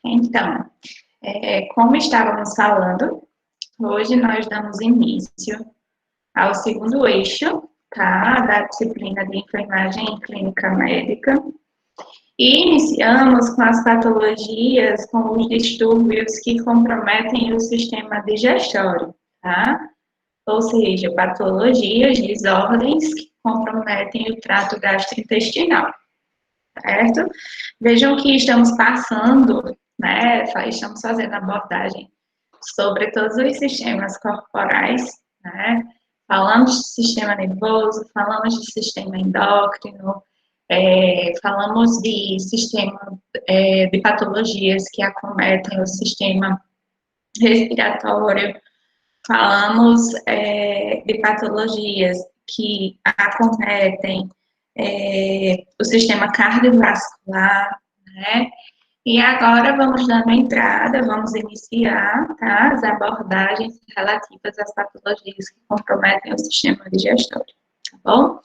Então, como estávamos falando, hoje nós damos início ao segundo eixo, tá, da disciplina de enfermagem clínica médica. E iniciamos com as patologias, com os distúrbios que comprometem o sistema digestório, tá? Ou seja, patologias, desordens que comprometem o trato gastrointestinal, certo? Vejam que estamos passando, né, estamos fazendo abordagem sobre todos os sistemas corporais, né? Falamos de sistema nervoso, falamos de sistema endócrino, falamos de sistema de patologias que acometem o sistema respiratório, falamos de patologias que acometem o sistema cardiovascular, né? E agora vamos dando entrada, vamos iniciar, tá, as abordagens relativas às patologias que comprometem o sistema digestório, tá bom?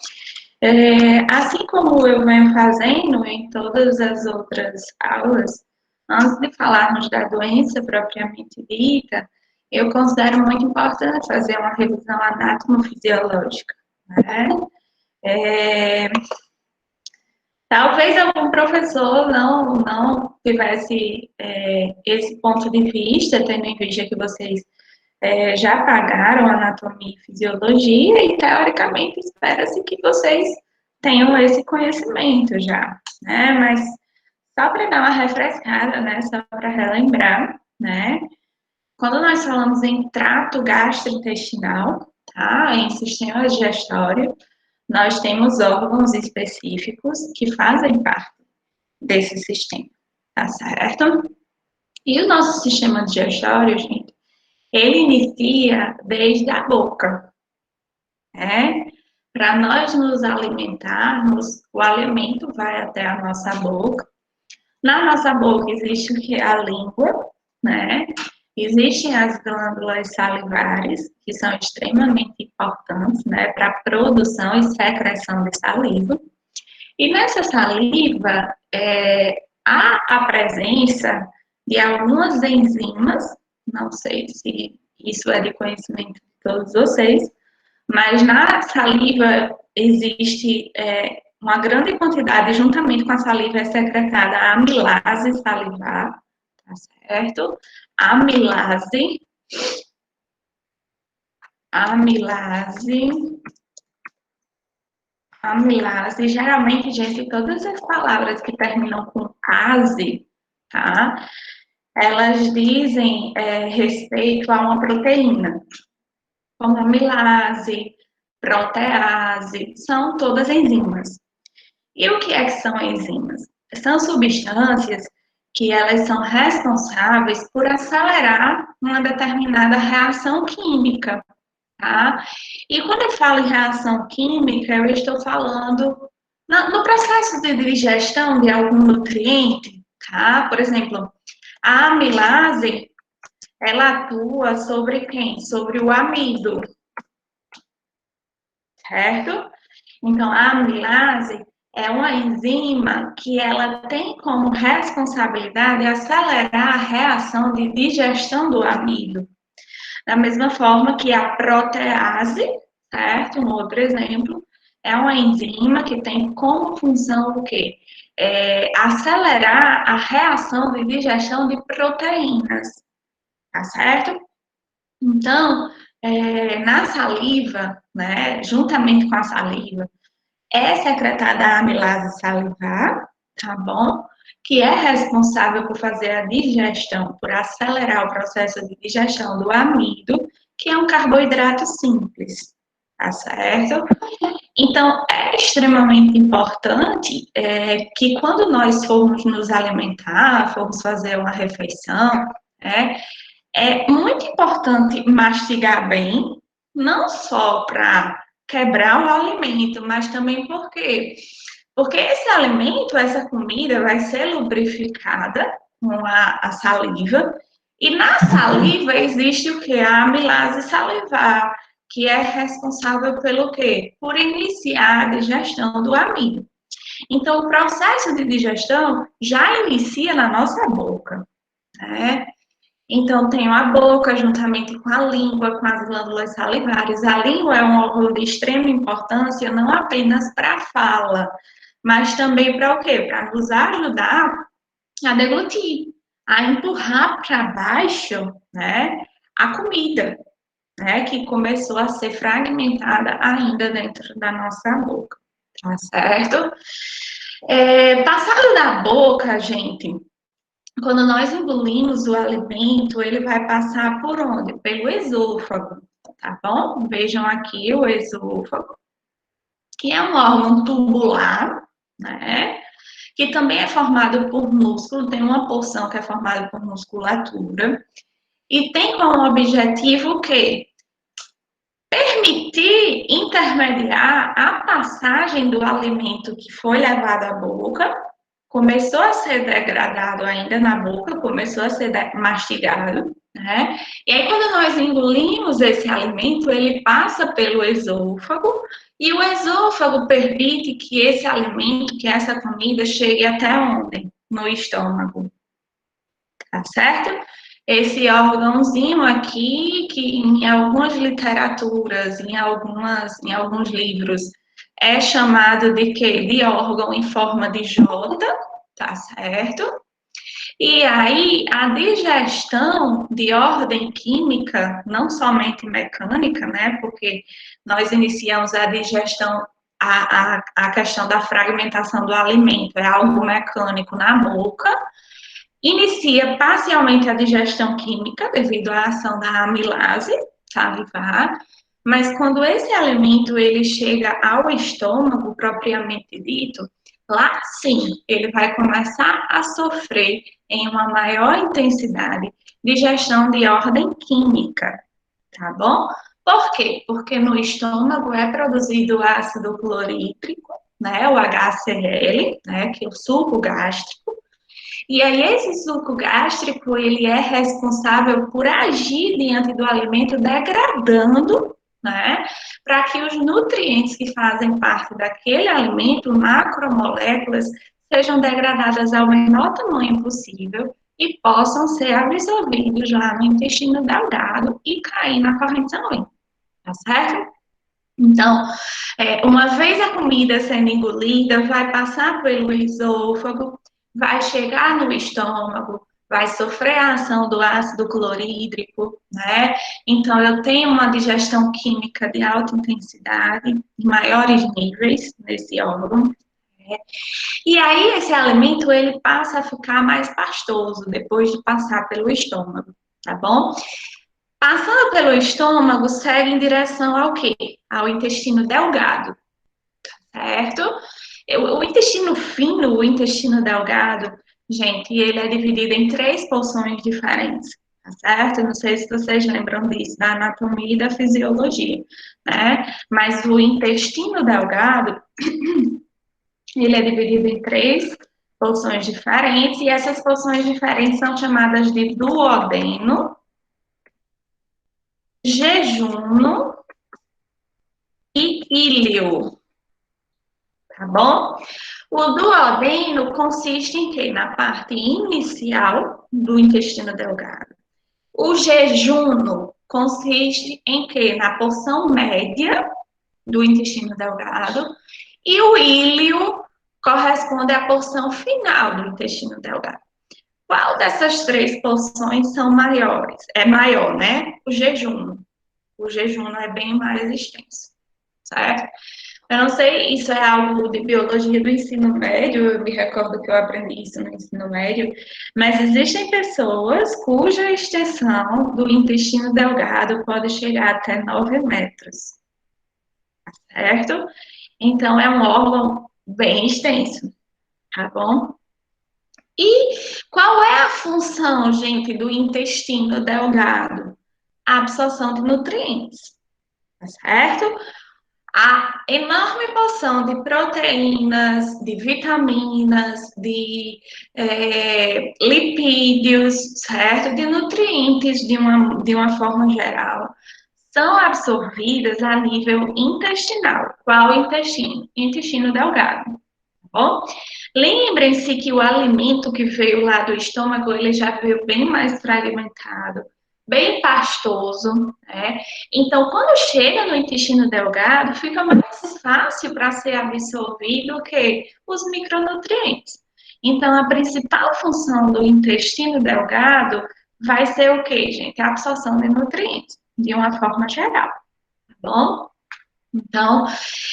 Assim como eu venho fazendo em todas as outras aulas, antes de falarmos da doença propriamente dita, eu considero muito importante fazer uma revisão anatomo-fisiológica, né? Talvez algum professor não tivesse esse ponto de vista, tendo em vista que vocês já pagaram anatomia e fisiologia, e teoricamente espera-se que vocês tenham esse conhecimento já, né? Mas só para dar uma refrescada, né? Só para relembrar, né? Quando nós falamos em trato gastrointestinal, tá? Em sistema digestório, nós temos órgãos específicos que fazem parte desse sistema, tá certo? E o nosso sistema digestório, gente, ele inicia desde a boca, né? Para nós nos alimentarmos, o alimento vai até a nossa boca. Na nossa boca existe o que? A língua, né? Existem as glândulas salivares, que são extremamente importantes, né, para a produção e secreção de saliva. E nessa saliva, há a presença de algumas enzimas, não sei se isso é de conhecimento de todos vocês, mas na saliva existe uma grande quantidade, juntamente com a saliva é secretada a amilase salivar, tá certo? Amilase, geralmente, gente, todas as palavras que terminam com ase, tá? Elas dizem respeito a uma proteína, como amilase, protease, são todas enzimas. E o que são enzimas? São substâncias que elas são responsáveis por acelerar uma determinada reação química, tá? E quando eu falo em reação química, eu estou falando no processo de digestão de algum nutriente, tá? Por exemplo, a amilase, ela atua sobre quem? Sobre o amido, certo? Então, a amilase é uma enzima que ela tem como responsabilidade acelerar a reação de digestão do amido. Da mesma forma que a protease, certo? Um outro exemplo, é uma enzima que tem como função o quê? Acelerar a reação de digestão de proteínas, tá certo? Então, na saliva, né, juntamente com a saliva, é secretada a amilase salivar, tá bom? Que é responsável por fazer a digestão, por acelerar o processo de digestão do amido, que é um carboidrato simples, tá certo? Então, é extremamente importante que quando nós formos nos alimentar, formos fazer uma refeição, é muito importante mastigar bem, não só para quebrar o alimento, mas também por quê? Porque esse alimento, essa comida, vai ser lubrificada com a saliva, e na saliva existe o que? A amilase salivar, que é responsável pelo quê? Por iniciar a digestão do amido. Então, o processo de digestão já inicia na nossa boca, né? Então, tenho a boca juntamente com a língua, com as glândulas salivares. A língua é um órgão de extrema importância, não apenas para a fala, mas também para o quê? Para nos ajudar a deglutir, a empurrar para baixo, né, a comida, né, que começou a ser fragmentada ainda dentro da nossa boca, tá certo? Passado da boca, gente, quando nós engolimos o alimento, ele vai passar por onde? Pelo esôfago, tá bom? Vejam aqui o esôfago, que é um órgão tubular, né? Que também é formado por músculo, tem uma porção que é formada por musculatura, e tem como objetivo o quê? Permitir intermediar a passagem do alimento que foi levado à boca, começou a ser degradado ainda na boca, começou a ser mastigado, né? E aí, quando nós engolimos esse alimento, ele passa pelo esôfago, e o esôfago permite que esse alimento, que essa comida, chegue até onde? No estômago, tá certo? Esse órgãozinho aqui, que em algumas literaturas, em alguns livros, é chamado de quê? De órgão em forma de J, tá certo? E aí, a digestão de ordem química, não somente mecânica, né? Porque nós iniciamos a digestão, a questão da fragmentação do alimento, é algo mecânico na boca, inicia parcialmente a digestão química devido à ação da amilase salivar, mas quando esse alimento ele chega ao estômago propriamente dito, lá sim ele vai começar a sofrer em uma maior intensidade digestão de ordem química, tá bom? Por quê? Porque no estômago é produzido ácido clorídrico, né, o HCl, né, que é o suco gástrico. E aí esse suco gástrico, ele é responsável por agir diante do alimento, degradando, né, para que os nutrientes que fazem parte daquele alimento, macromoléculas, sejam degradadas ao menor tamanho possível e possam ser absorvidos lá no intestino delgado e cair na corrente sanguínea, tá certo? Então, uma vez a comida sendo engolida, vai passar pelo esôfago, vai chegar no estômago, vai sofrer a ação do ácido clorídrico, né? Então, eu tenho uma digestão química de alta intensidade, em maiores níveis nesse órgão. Né? E aí, esse alimento, ele passa a ficar mais pastoso depois de passar pelo estômago, tá bom? Passando pelo estômago, segue em direção ao quê? Ao intestino delgado, certo? O intestino fino, o intestino delgado, gente, ele é dividido em 3 porções diferentes, tá certo? Não sei se vocês lembram disso, da anatomia e da fisiologia, né? Mas o intestino delgado, ele é dividido em 3 porções diferentes, e essas porções diferentes são chamadas de duodeno, jejuno e íleo, tá bom? O duodeno consiste em quê? Na parte inicial do intestino delgado. O jejuno consiste em quê? Na porção média do intestino delgado. E o íleo corresponde à porção final do intestino delgado. Qual dessas 3 porções são maiores? É maior, né? O jejuno. O jejuno é bem mais extenso, certo? Eu não sei, isso é algo de biologia do ensino médio, eu me recordo que eu aprendi isso no ensino médio, mas existem pessoas cuja extensão do intestino delgado pode chegar até 9 metros, certo? Então, é um órgão bem extenso, tá bom? E qual é a função, gente, do intestino delgado? A absorção de nutrientes, tá certo? A enorme porção de proteínas, de vitaminas, de lipídios, certo? De nutrientes de uma forma geral, são absorvidas a nível intestinal. Qual intestino? Intestino delgado, tá bom? Lembrem-se que o alimento que veio lá do estômago, ele já veio bem mais fragmentado, bem pastoso, né? Então, quando chega no intestino delgado, fica mais fácil para ser absorvido que os micronutrientes. Então, a principal função do intestino delgado vai ser o quê, gente? A absorção de nutrientes, de uma forma geral, tá bom? Então,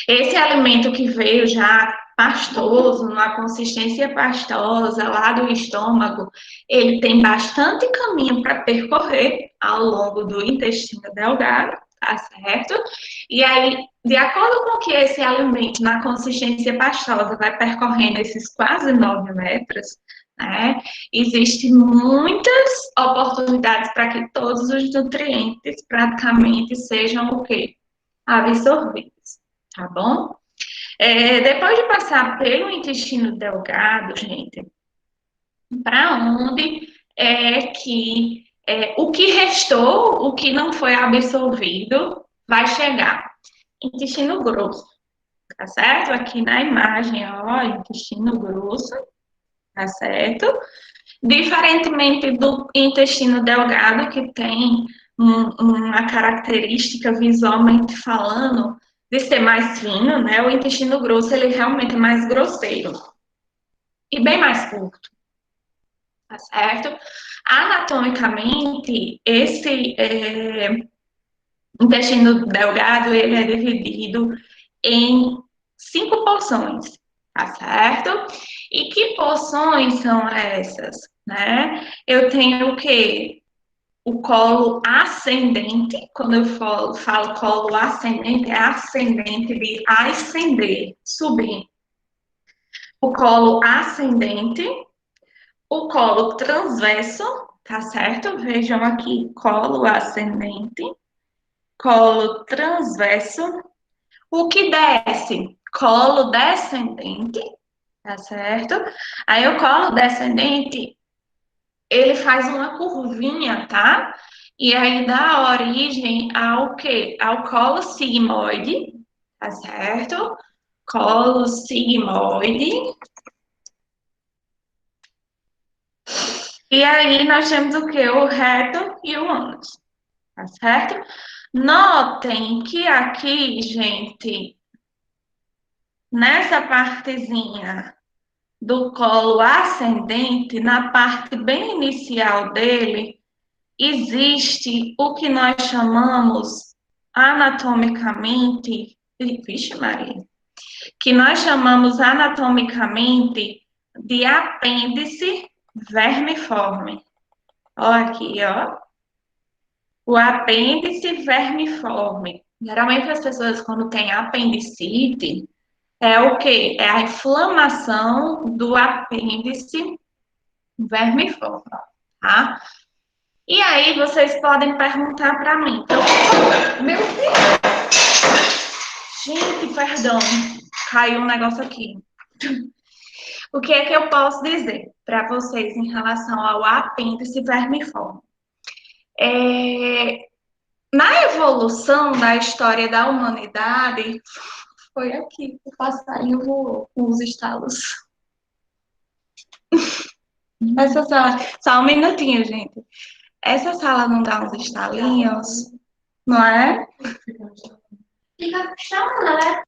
esse alimento que veio já pastoso, numa consistência pastosa lá do estômago, ele tem bastante caminho para percorrer ao longo do intestino delgado, tá certo? E aí, de acordo com que esse alimento na consistência pastosa vai percorrendo esses quase 9 metros, né? Existem muitas oportunidades para que todos os nutrientes praticamente sejam o quê? Absorvidos, tá bom? Depois de passar pelo intestino delgado, gente, para onde é que o que restou, o que não foi absorvido, vai chegar? Intestino grosso, tá certo? Aqui na imagem, ó, intestino grosso, tá certo? Diferentemente do intestino delgado, que tem uma característica visualmente falando de ser mais fino, né? O intestino grosso, ele realmente é mais grosseiro e bem mais curto, tá certo? Anatomicamente, esse intestino delgado, ele é dividido em 5 porções, tá certo? E que porções são essas, né? Eu tenho o quê? O colo ascendente, quando eu falo colo ascendente, é ascendente de ascender, subir. O colo ascendente, o colo transverso, tá certo? Vejam aqui, colo ascendente, colo transverso. O que desce? Colo descendente, tá certo? Aí o colo descendente, ele faz uma curvinha, tá? E aí dá origem ao quê? Ao colo sigmoide, tá certo? Colo sigmoide. E aí nós temos o quê? O reto e o ânus, tá certo? Notem que aqui, gente, nessa partezinha do colo ascendente, na parte bem inicial dele, existe o que nós chamamos anatomicamente, vixe Maria, que nós chamamos anatomicamente de apêndice vermiforme. Ó aqui, ó. O apêndice vermiforme. Geralmente as pessoas quando têm apendicite, é o quê? É a inflamação do apêndice vermiforme, tá? E aí vocês podem perguntar para mim. Então, meu Deus! Gente, perdão. Caiu um negócio aqui. O que é que eu posso dizer para vocês em relação ao apêndice vermiforme? É, na evolução da história da humanidade, foi aqui que o passarinho voou com os estalos. Essa sala, só um minutinho, gente. Essa sala não dá uns estalinhos, não é? Fica chamando, né?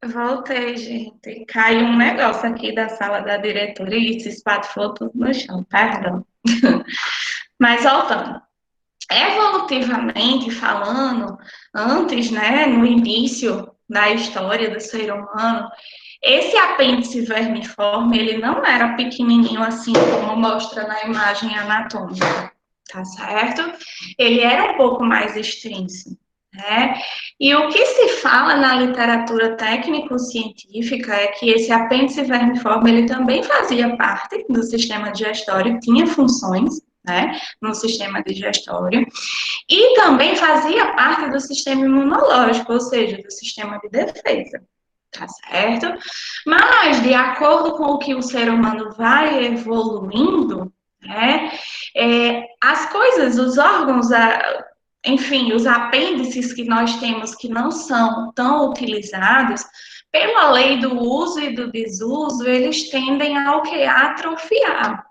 Voltei, gente. Caiu um negócio aqui da sala da diretoria e se espatifou tudo no chão, perdão. Mas voltando. Evolutivamente falando, antes, né, no início da história do ser humano, esse apêndice vermiforme, ele não era pequenininho assim como mostra na imagem anatômica, tá certo? Ele era um pouco mais extenso, né? E o que se fala na literatura técnico-científica é que esse apêndice vermiforme, ele também fazia parte do sistema digestório, tinha funções, né, no sistema digestório, e também fazia parte do sistema imunológico, ou seja, do sistema de defesa, tá certo? Mas, de acordo com o que o ser humano vai evoluindo, né, as coisas, os órgãos, enfim, os apêndices que nós temos que não são tão utilizados, pela lei do uso e do desuso, eles tendem ao que? A atrofiar,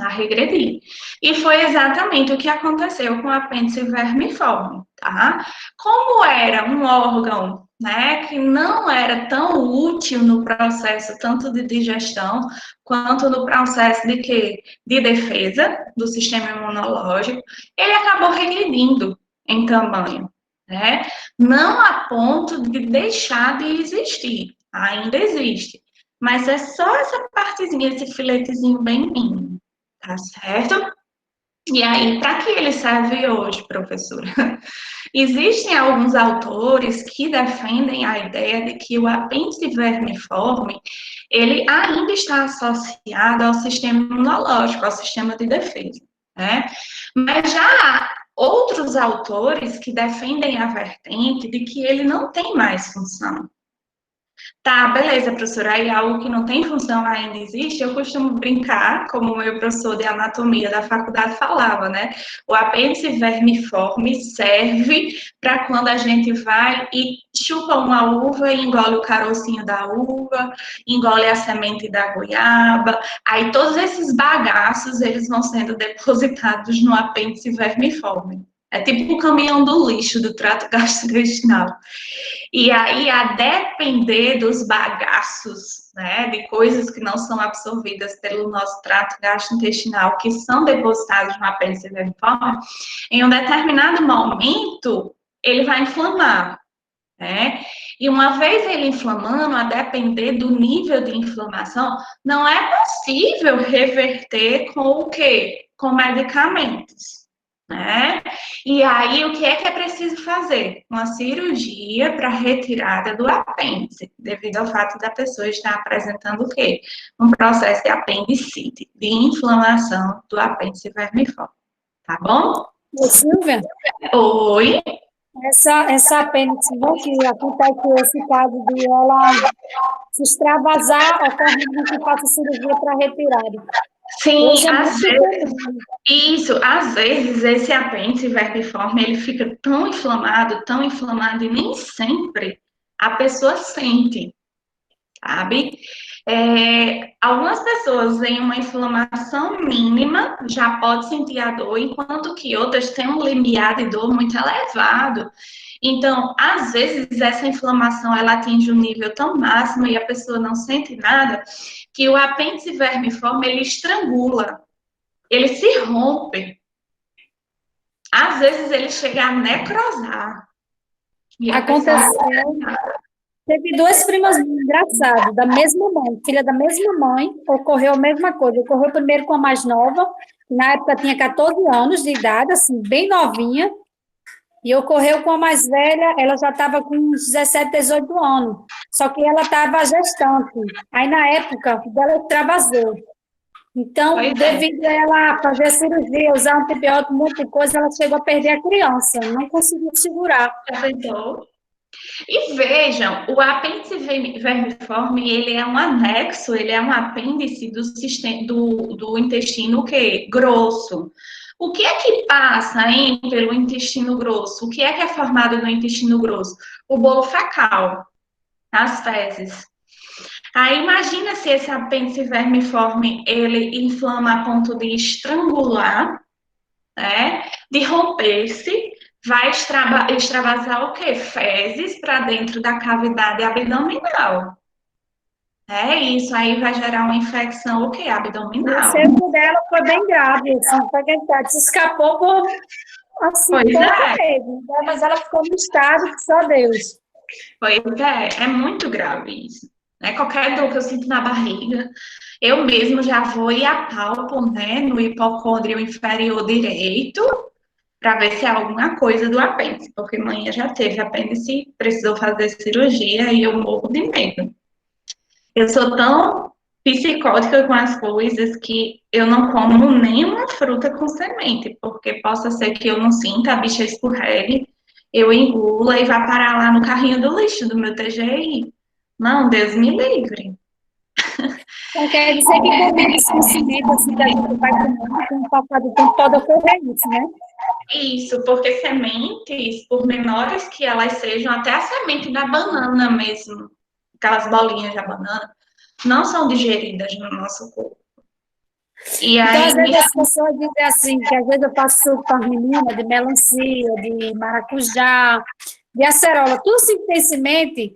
a regredir. E foi exatamente o que aconteceu com o apêndice vermiforme, tá? Como era um órgão, né, que não era tão útil no processo tanto de digestão quanto no processo de quê? De defesa do sistema imunológico, ele acabou regredindo em tamanho, né? Não a ponto de deixar de existir, ainda existe, mas é só essa partezinha, esse filetezinho bem mínimo. Tá certo? E aí, para que ele serve hoje, professora? Existem alguns autores que defendem a ideia de que o apêndice vermiforme, ele ainda está associado ao sistema imunológico, ao sistema de defesa, né? Mas já há outros autores que defendem a vertente de que ele não tem mais função. Tá, beleza, professora. Aí algo que não tem função ainda existe, eu costumo brincar, como o meu professor de anatomia da faculdade falava, né? O apêndice vermiforme serve para quando a gente vai e chupa uma uva e engole o carocinho da uva, engole a semente da goiaba, aí todos esses bagaços, eles vão sendo depositados no apêndice vermiforme. É tipo o caminhão do lixo do trato gastrointestinal. E aí, a depender dos bagaços, né, de coisas que não são absorvidas pelo nosso trato gastrointestinal, que são depositados no apêndice vermiforme, em um determinado momento, ele vai inflamar, né? E uma vez ele inflamando, a depender do nível de inflamação, não é possível reverter com o quê? Com medicamentos, né? E aí, o que é preciso fazer? Uma cirurgia para retirada do apêndice, devido ao fato da pessoa estar apresentando o quê? Um processo de apendicite, de inflamação do apêndice vermiforme, tá bom? Ô, Silvia, Oi? essa apêndice, né, que acontece esse caso de ela se extravasar, ocorre que faça cirurgia para retirada. Sim, Hoje é às muito vezes, comum. isso, às vezes esse apêndice vermiforme, ele fica tão inflamado, e nem sempre a pessoa sente, sabe? Algumas pessoas em uma inflamação mínima já pode sentir a dor, enquanto que outras têm um limiar de dor muito elevado. Então, às vezes, essa inflamação ela atinge um nível tão máximo e a pessoa não sente nada, que o apêndice vermiforme ele estrangula, ele se rompe. Às vezes, ele chega a necrosar. E a pessoa não Aconteceu, sente nada. teve duas primas engraçadas, da mesma mãe, filha da mesma mãe, ocorreu a mesma coisa. Ocorreu primeiro com a mais nova, que na época tinha 14 anos de idade, assim, bem novinha, e ocorreu com a mais velha, ela já estava com uns 17, 18 anos, só que ela estava gestante. Aí, na época, dela extravasou. Então, Pois é. devido a ela fazer a cirurgia, usar antibiótico, um monte de coisa, ela chegou a perder a criança, não conseguiu segurar. Já pensou? E vejam, o apêndice vermiforme, ele é um anexo, ele é um apêndice do sistema do intestino o quê? Grosso. O que é que passa, hein, pelo intestino grosso? O que é formado no intestino grosso? O bolo fecal, as fezes. Aí imagina se esse apêndice vermiforme, ele inflama a ponto de estrangular, né, de romper-se, vai extravasar o quê? Fezes para dentro da cavidade abdominal. É isso, aí vai gerar uma infecção o quê? E o Abdominal. cerco dela foi bem grave, assim, foi que se escapou por, assim, Pois pouco é, mesmo, né? Mas ela ficou no estado que só Deus. pois é muito grave isso. Né? Qualquer dor que eu sinto na barriga, eu mesmo já vou e apalpo, né, no hipocôndrio inferior direito, para ver se é alguma coisa do apêndice, porque manhã já teve apêndice, precisou fazer cirurgia e eu morro de medo. Eu sou tão psicótica com as coisas que eu não como nenhuma fruta com semente, porque possa ser que eu não sinta, a bicha escorregue, eu engula e vá parar lá no carrinho do lixo do meu TGI. Não, Deus me livre. Então, quer dizer que com menos conhecimento, assim, que a gente vai tomando, com o passar do tempo, pode ocorrer isso, né? Isso, porque sementes, por menores que elas sejam, até a semente da banana mesmo, aquelas bolinhas da banana, não são digeridas no nosso corpo. E Então, aí, às vezes, as pessoas dizem assim, que às vezes eu faço suco para as meninas de melancia, de maracujá, de acerola, tudo sem ter semente.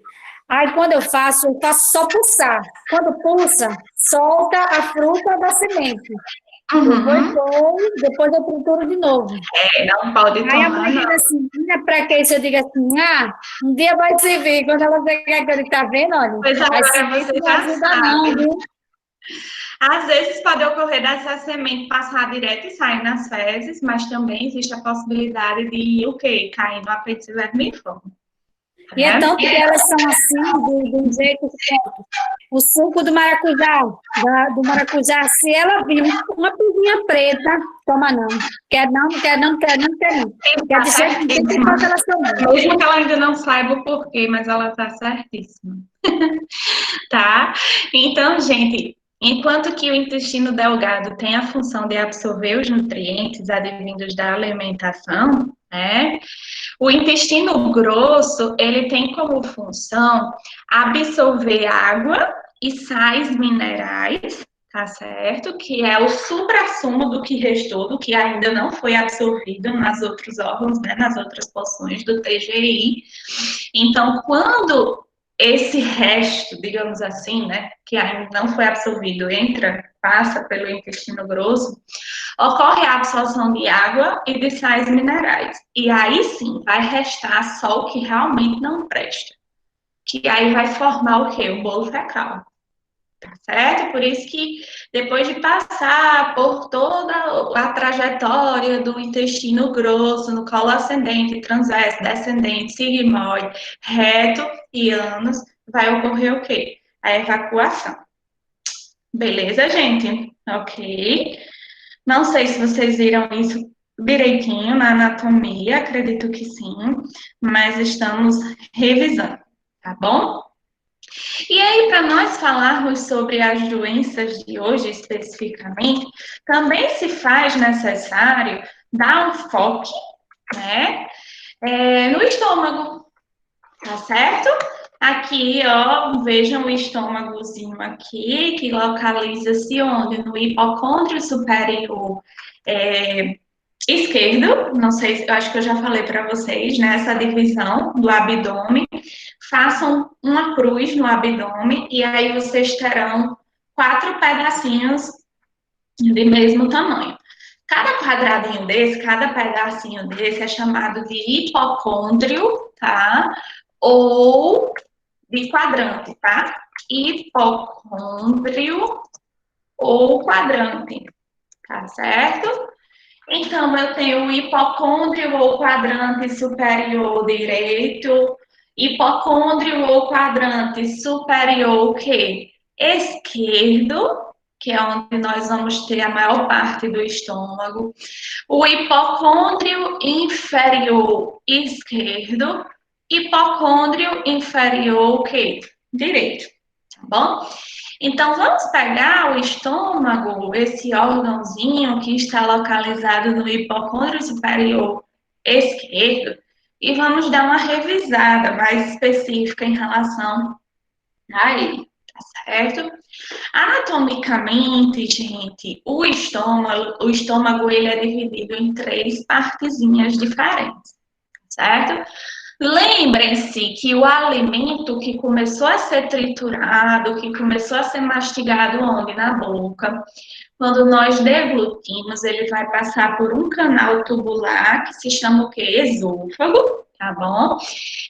Aí, quando eu faço só pulsar. Quando pulsa, solta a fruta da semente. Eu vou e uhum, põe, depois eu trituro de novo. não pode Aí a tomar, mãe não. diz assim, menina, pra que isso? Eu digo assim, um dia vai servir. Quando ela pegar que ele tá vendo, olha, Pois a agora semente você não já ajuda não, sabe. viu? Às vezes pode ocorrer dessa semente passar direto e sair nas fezes, mas também existe a possibilidade de o quê? Cair no apêndice vermiforme, E é né? tanto que elas são assim, de um jeito que o suco do maracujá, do maracujá, se ela vir uma pinguinha preta, toma não. Quer não, não quer não, não quer não, não quer não. Quer Tá dizer, do jeito que certíssima. faz elas tomar. Mesmo que ela ainda não saiba o porquê, mas ela tá certíssima. Tá? Então, gente, enquanto que o intestino delgado tem a função de absorver os nutrientes advindos da alimentação, né? O intestino grosso, ele tem como função absorver água e sais minerais, tá certo? Que é o suprassumo do que restou, do que ainda não foi absorvido nas outros órgãos, né, nas outras porções do TGI. Então, quando esse resto, digamos assim, né, que ainda não foi absorvido, passa pelo intestino grosso, ocorre a absorção de água e de sais minerais. E aí sim, vai restar só o que realmente não presta. Que aí vai formar o quê? O bolo fecal. Tá certo? Por isso que depois de passar por toda a trajetória do intestino grosso, no colo ascendente, transverso, descendente, sigmoide, reto e ânus, vai ocorrer o quê? A evacuação. Beleza, gente? Ok. Não sei se vocês viram isso direitinho na anatomia, acredito que sim, mas estamos revisando, tá bom? E aí, para nós falarmos sobre as doenças de hoje especificamente, também se faz necessário dar um foco, né, no estômago, tá certo? Aqui, ó, vejam o estômagozinho aqui, que localiza-se onde? No hipocôndrio superior esquerdo, não sei, eu acho que eu já falei para vocês, né, essa divisão do abdômen. Façam uma cruz no abdômen e aí vocês terão 4 pedacinhos de mesmo tamanho. Cada quadradinho desse, cada pedacinho desse é chamado de hipocôndrio, tá? Ou de quadrante, tá? Hipocôndrio ou quadrante, tá certo? Então, eu tenho o hipocôndrio ou quadrante superior direito, hipocôndrio ou quadrante superior o quê? Esquerdo, que é onde nós vamos ter a maior parte do estômago, o hipocôndrio inferior esquerdo, hipocôndrio inferior o quê? Direito, tá bom? Então, vamos pegar o estômago, esse órgãozinho que está localizado no hipocôndrio superior esquerdo, e vamos dar uma revisada mais específica em relação a ele, tá certo? Anatomicamente, gente, o estômago ele é dividido em 3 partezinhas diferentes, certo? Lembrem-se que o alimento que começou a ser triturado, que começou a ser mastigado onde? Na boca. Quando nós deglutimos, ele vai passar por um canal tubular que se chama o quê? Esôfago, tá bom?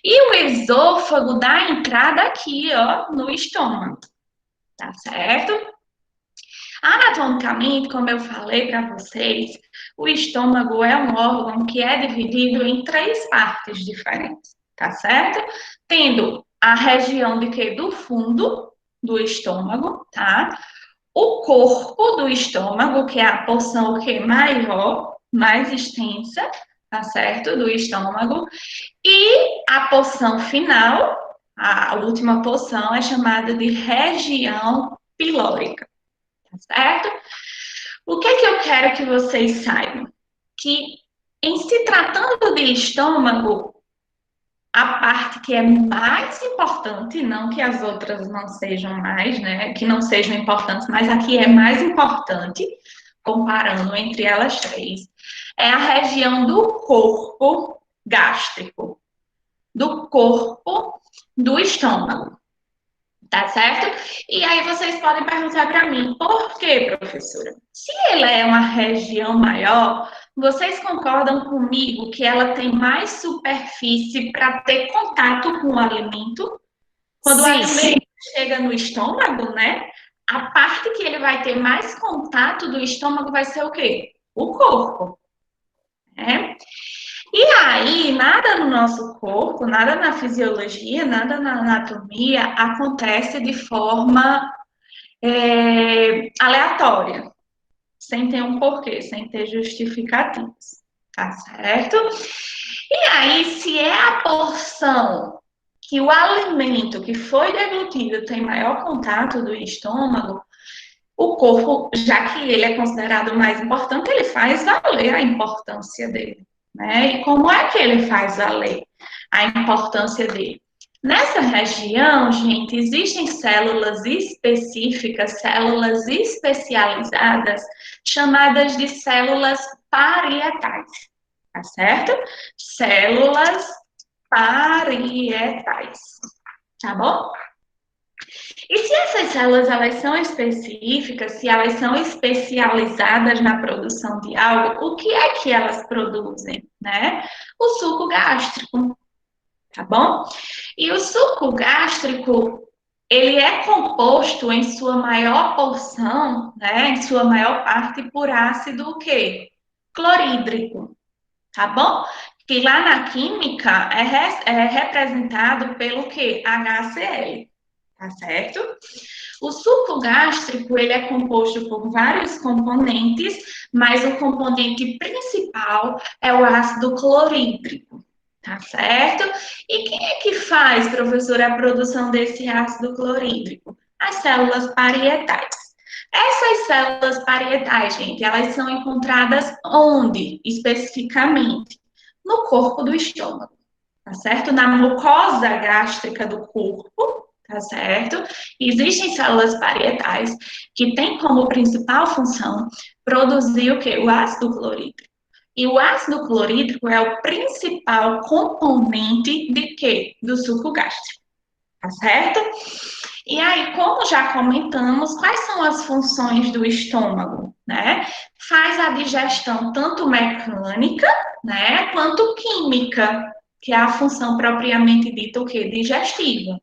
E o esôfago dá entrada aqui, ó, no estômago, tá certo? Anatomicamente, como eu falei para vocês, o estômago é um órgão que é dividido em 3 partes diferentes, tá certo? Tendo a região de quê? Do fundo do estômago, tá? O corpo do estômago, que é a porção que maior, mais extensa, tá certo? Do estômago. E a porção final, a última porção, é chamada de região pilórica, tá certo? O que é que eu quero que vocês saibam? Que em se tratando de estômago, a parte que é mais importante, não que as outras não sejam mais, né? Que não sejam importantes, mas a que é mais importante, comparando entre elas 3, é a região do corpo gástrico, do corpo do estômago. Tá certo? E aí vocês podem perguntar para mim, por quê, professora? Se ela é uma região maior, vocês concordam comigo que ela tem mais superfície para ter contato com o alimento? Quando o alimento chega no estômago, né? A parte que ele vai ter mais contato do estômago vai ser o quê? O corpo, né? E aí, nada no nosso corpo, nada na fisiologia, nada na anatomia acontece de forma aleatória, sem ter um porquê, sem ter justificativas, tá certo? E aí, se é a porção que o alimento que foi deglutido tem maior contato do estômago, o corpo, já que ele é considerado mais importante, ele faz valer a importância dele, né? E como é que ele faz valer a importância dele? Nessa região, gente, existem células específicas, células especializadas, chamadas de células parietais, tá certo? Células parietais, tá bom? E se essas células elas são específicas, se elas são especializadas na produção de algo, o que é que elas produzem, né? O suco gástrico, tá bom? E o suco gástrico, ele é composto em sua maior porção, né, em sua maior parte por ácido o quê? Clorídrico, tá bom? Que lá na química é representado pelo quê? HCl, tá certo? O suco gástrico, ele é composto por vários componentes, mas o componente principal é o ácido clorídrico, tá certo? E quem é que faz, professora, a produção desse ácido clorídrico? As células parietais. Essas células parietais, gente, elas são encontradas onde, especificamente? No corpo do estômago, tá certo? Na mucosa gástrica do corpo, tá certo? Existem células parietais que têm como principal função produzir o quê? O ácido clorídrico. E o ácido clorídrico é o principal componente de quê? Do suco gástrico, tá certo? E aí, como já comentamos, quais são as funções do estômago, né? Faz a digestão tanto mecânica, né, quanto química, que é a função propriamente dita o quê? Digestiva.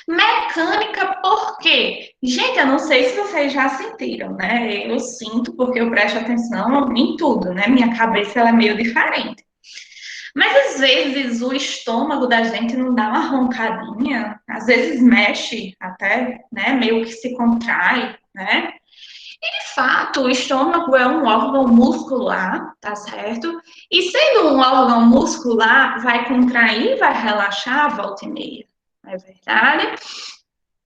Mecânica, por quê? Gente, eu não sei se vocês já sentiram, né? Eu sinto porque eu presto atenção em tudo, né? Minha cabeça ela é meio diferente. Mas às vezes o estômago da gente não dá uma roncadinha, às vezes mexe até, né? Meio que se contrai, né? E de fato, o estômago é um órgão muscular, tá certo? E sendo um órgão muscular, vai contrair, vai relaxar, volta e meia. Não é verdade?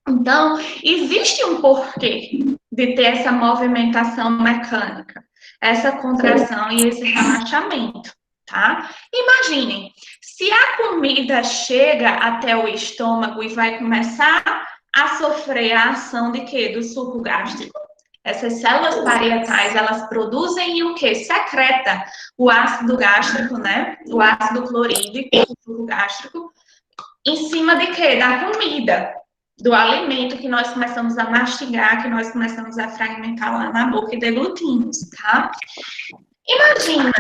Então, existe um porquê de ter essa movimentação mecânica, essa contração e esse relaxamento, tá? Imaginem, se a comida chega até o estômago e vai começar a sofrer a ação de quê? Do suco gástrico, Essas células parietais, elas produzem o quê? Secreta o ácido gástrico, né? O ácido clorídrico, o suco gástrico, em cima de quê? Da comida, do alimento que nós começamos a mastigar, que nós começamos a fragmentar lá na boca e deglutimos, tá? Imagina,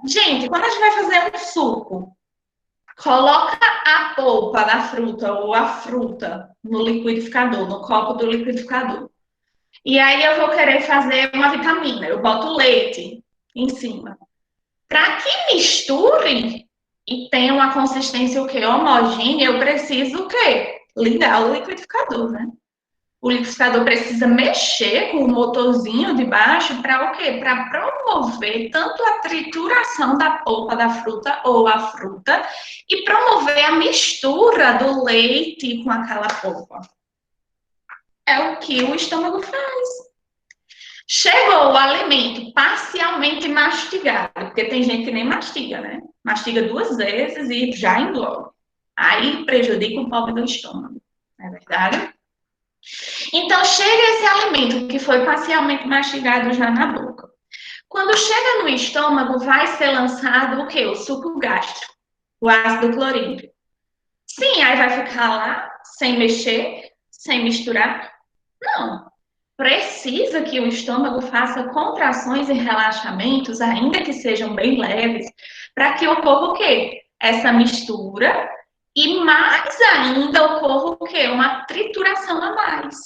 gente, quando a gente vai fazer um suco, coloca a polpa da fruta ou a fruta no liquidificador, no copo do liquidificador. E aí eu vou querer fazer uma vitamina, eu boto leite em cima. Para que misture e tenha uma consistência o quê? Homogênea, eu preciso o quê? Ligar o liquidificador, né? O liquidificador precisa mexer com o motorzinho de baixo para o quê? Para promover tanto a trituração da polpa da fruta ou a fruta e promover a mistura do leite com aquela polpa. É o que o estômago faz. Chegou o alimento parcialmente mastigado, porque tem gente que nem mastiga, né? Mastiga 2 vezes e já engole. Aí prejudica o pobre do estômago, não é verdade? Então, chega esse alimento que foi parcialmente mastigado já na boca. Quando chega no estômago, vai ser lançado o quê? O suco gástrico, o ácido clorídrico. Sim, aí vai ficar lá, sem mexer, sem misturar? Não. Precisa que o estômago faça contrações e relaxamentos, ainda que sejam bem leves, para que ocorra o quê? Essa mistura e mais ainda ocorra o quê? Uma trituração a mais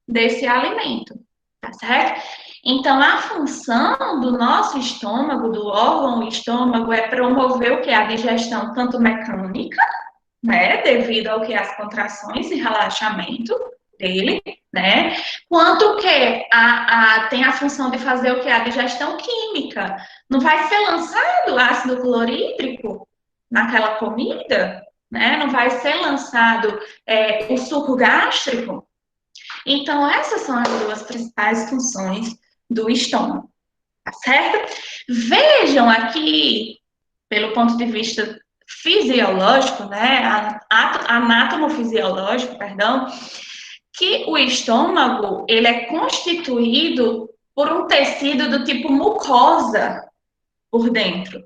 desse alimento, tá certo? Então, a função do nosso estômago, do órgão estômago, é promover o quê? A digestão tanto mecânica, né? Devido ao que? As contrações e relaxamento dele, né? Quanto que tem a função de fazer o que? A digestão química. Não vai ser lançado ácido clorídrico naquela comida, né? Não vai ser lançado o suco gástrico. Então, essas são as 2 principais funções do estômago, tá certo? Vejam aqui, pelo ponto de vista fisiológico, né? Anatomofisiológico, perdão, que o estômago, ele é constituído por um tecido do tipo mucosa por dentro.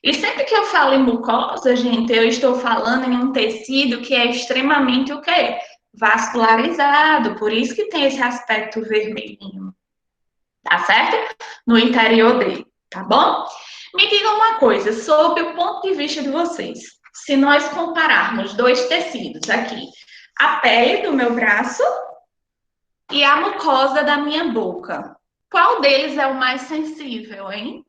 E sempre que eu falo em mucosa, gente, eu estou falando em um tecido que é extremamente o quê? Vascularizado, por isso que tem esse aspecto vermelhinho, tá certo? No interior dele, tá bom? Me digam uma coisa, sob o ponto de vista de vocês, se nós compararmos 2 tecidos aqui, a pele do meu braço e a mucosa da minha boca, qual deles é o mais sensível, hein?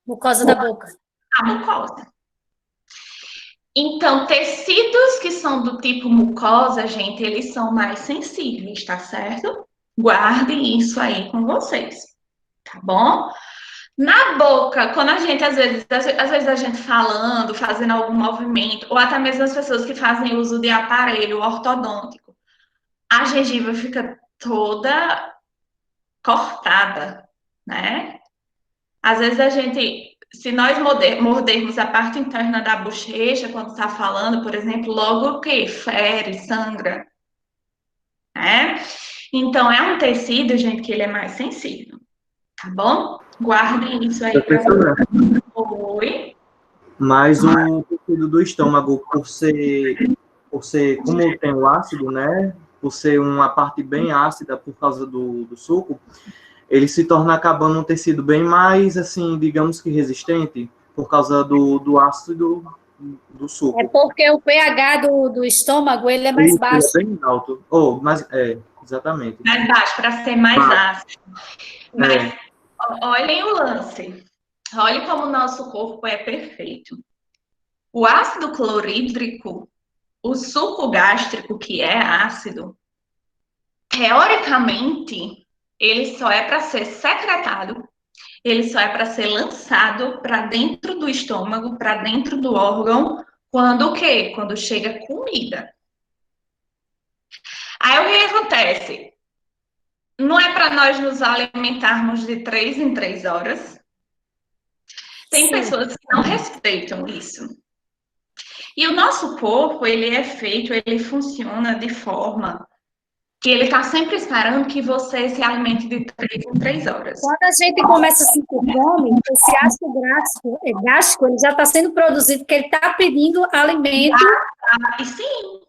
Mucosa da boca. A mucosa. Então, tecidos que são do tipo mucosa, gente, eles são mais sensíveis, tá certo? Guardem isso aí com vocês, tá bom? Na boca, quando a gente, às vezes a gente falando, fazendo algum movimento, ou até mesmo as pessoas que fazem uso de aparelho ortodôntico, a gengiva fica toda cortada, né? Às vezes a gente, se nós mordermos a parte interna da bochecha quando está falando, por exemplo, logo o que? Fere, sangra, né? Então, é um tecido, gente, que ele é mais sensível, tá bom? Guardem isso aí para vocês. Oi? Mas o tecido do estômago, por ser, como tem o ácido, né? Por ser uma parte bem ácida por causa do suco, ele se torna acabando um tecido bem mais, assim, digamos que resistente, por causa do ácido do suco. É porque o pH do estômago, ele é mais Isso, baixo. é bem alto. Exatamente. Mais baixo, para ser mais ácido. Mas olhem o lance. Olhem como o nosso corpo é perfeito. O ácido clorídrico, o suco gástrico, que é ácido, teoricamente, ele só é para ser secretado, ele só é para ser lançado para dentro do estômago, para dentro do órgão, quando o quê? Quando chega comida. Aí o que acontece? Não é para nós nos alimentarmos de 3 em 3 horas. Tem pessoas que não respeitam isso. E o nosso corpo, ele é feito, ele funciona de forma que ele está sempre esperando que você se alimente de 3 em 3 horas. Quando a gente começa a sentir fome, esse ácido gástrico ele já está sendo produzido, porque ele está pedindo alimento. E sim.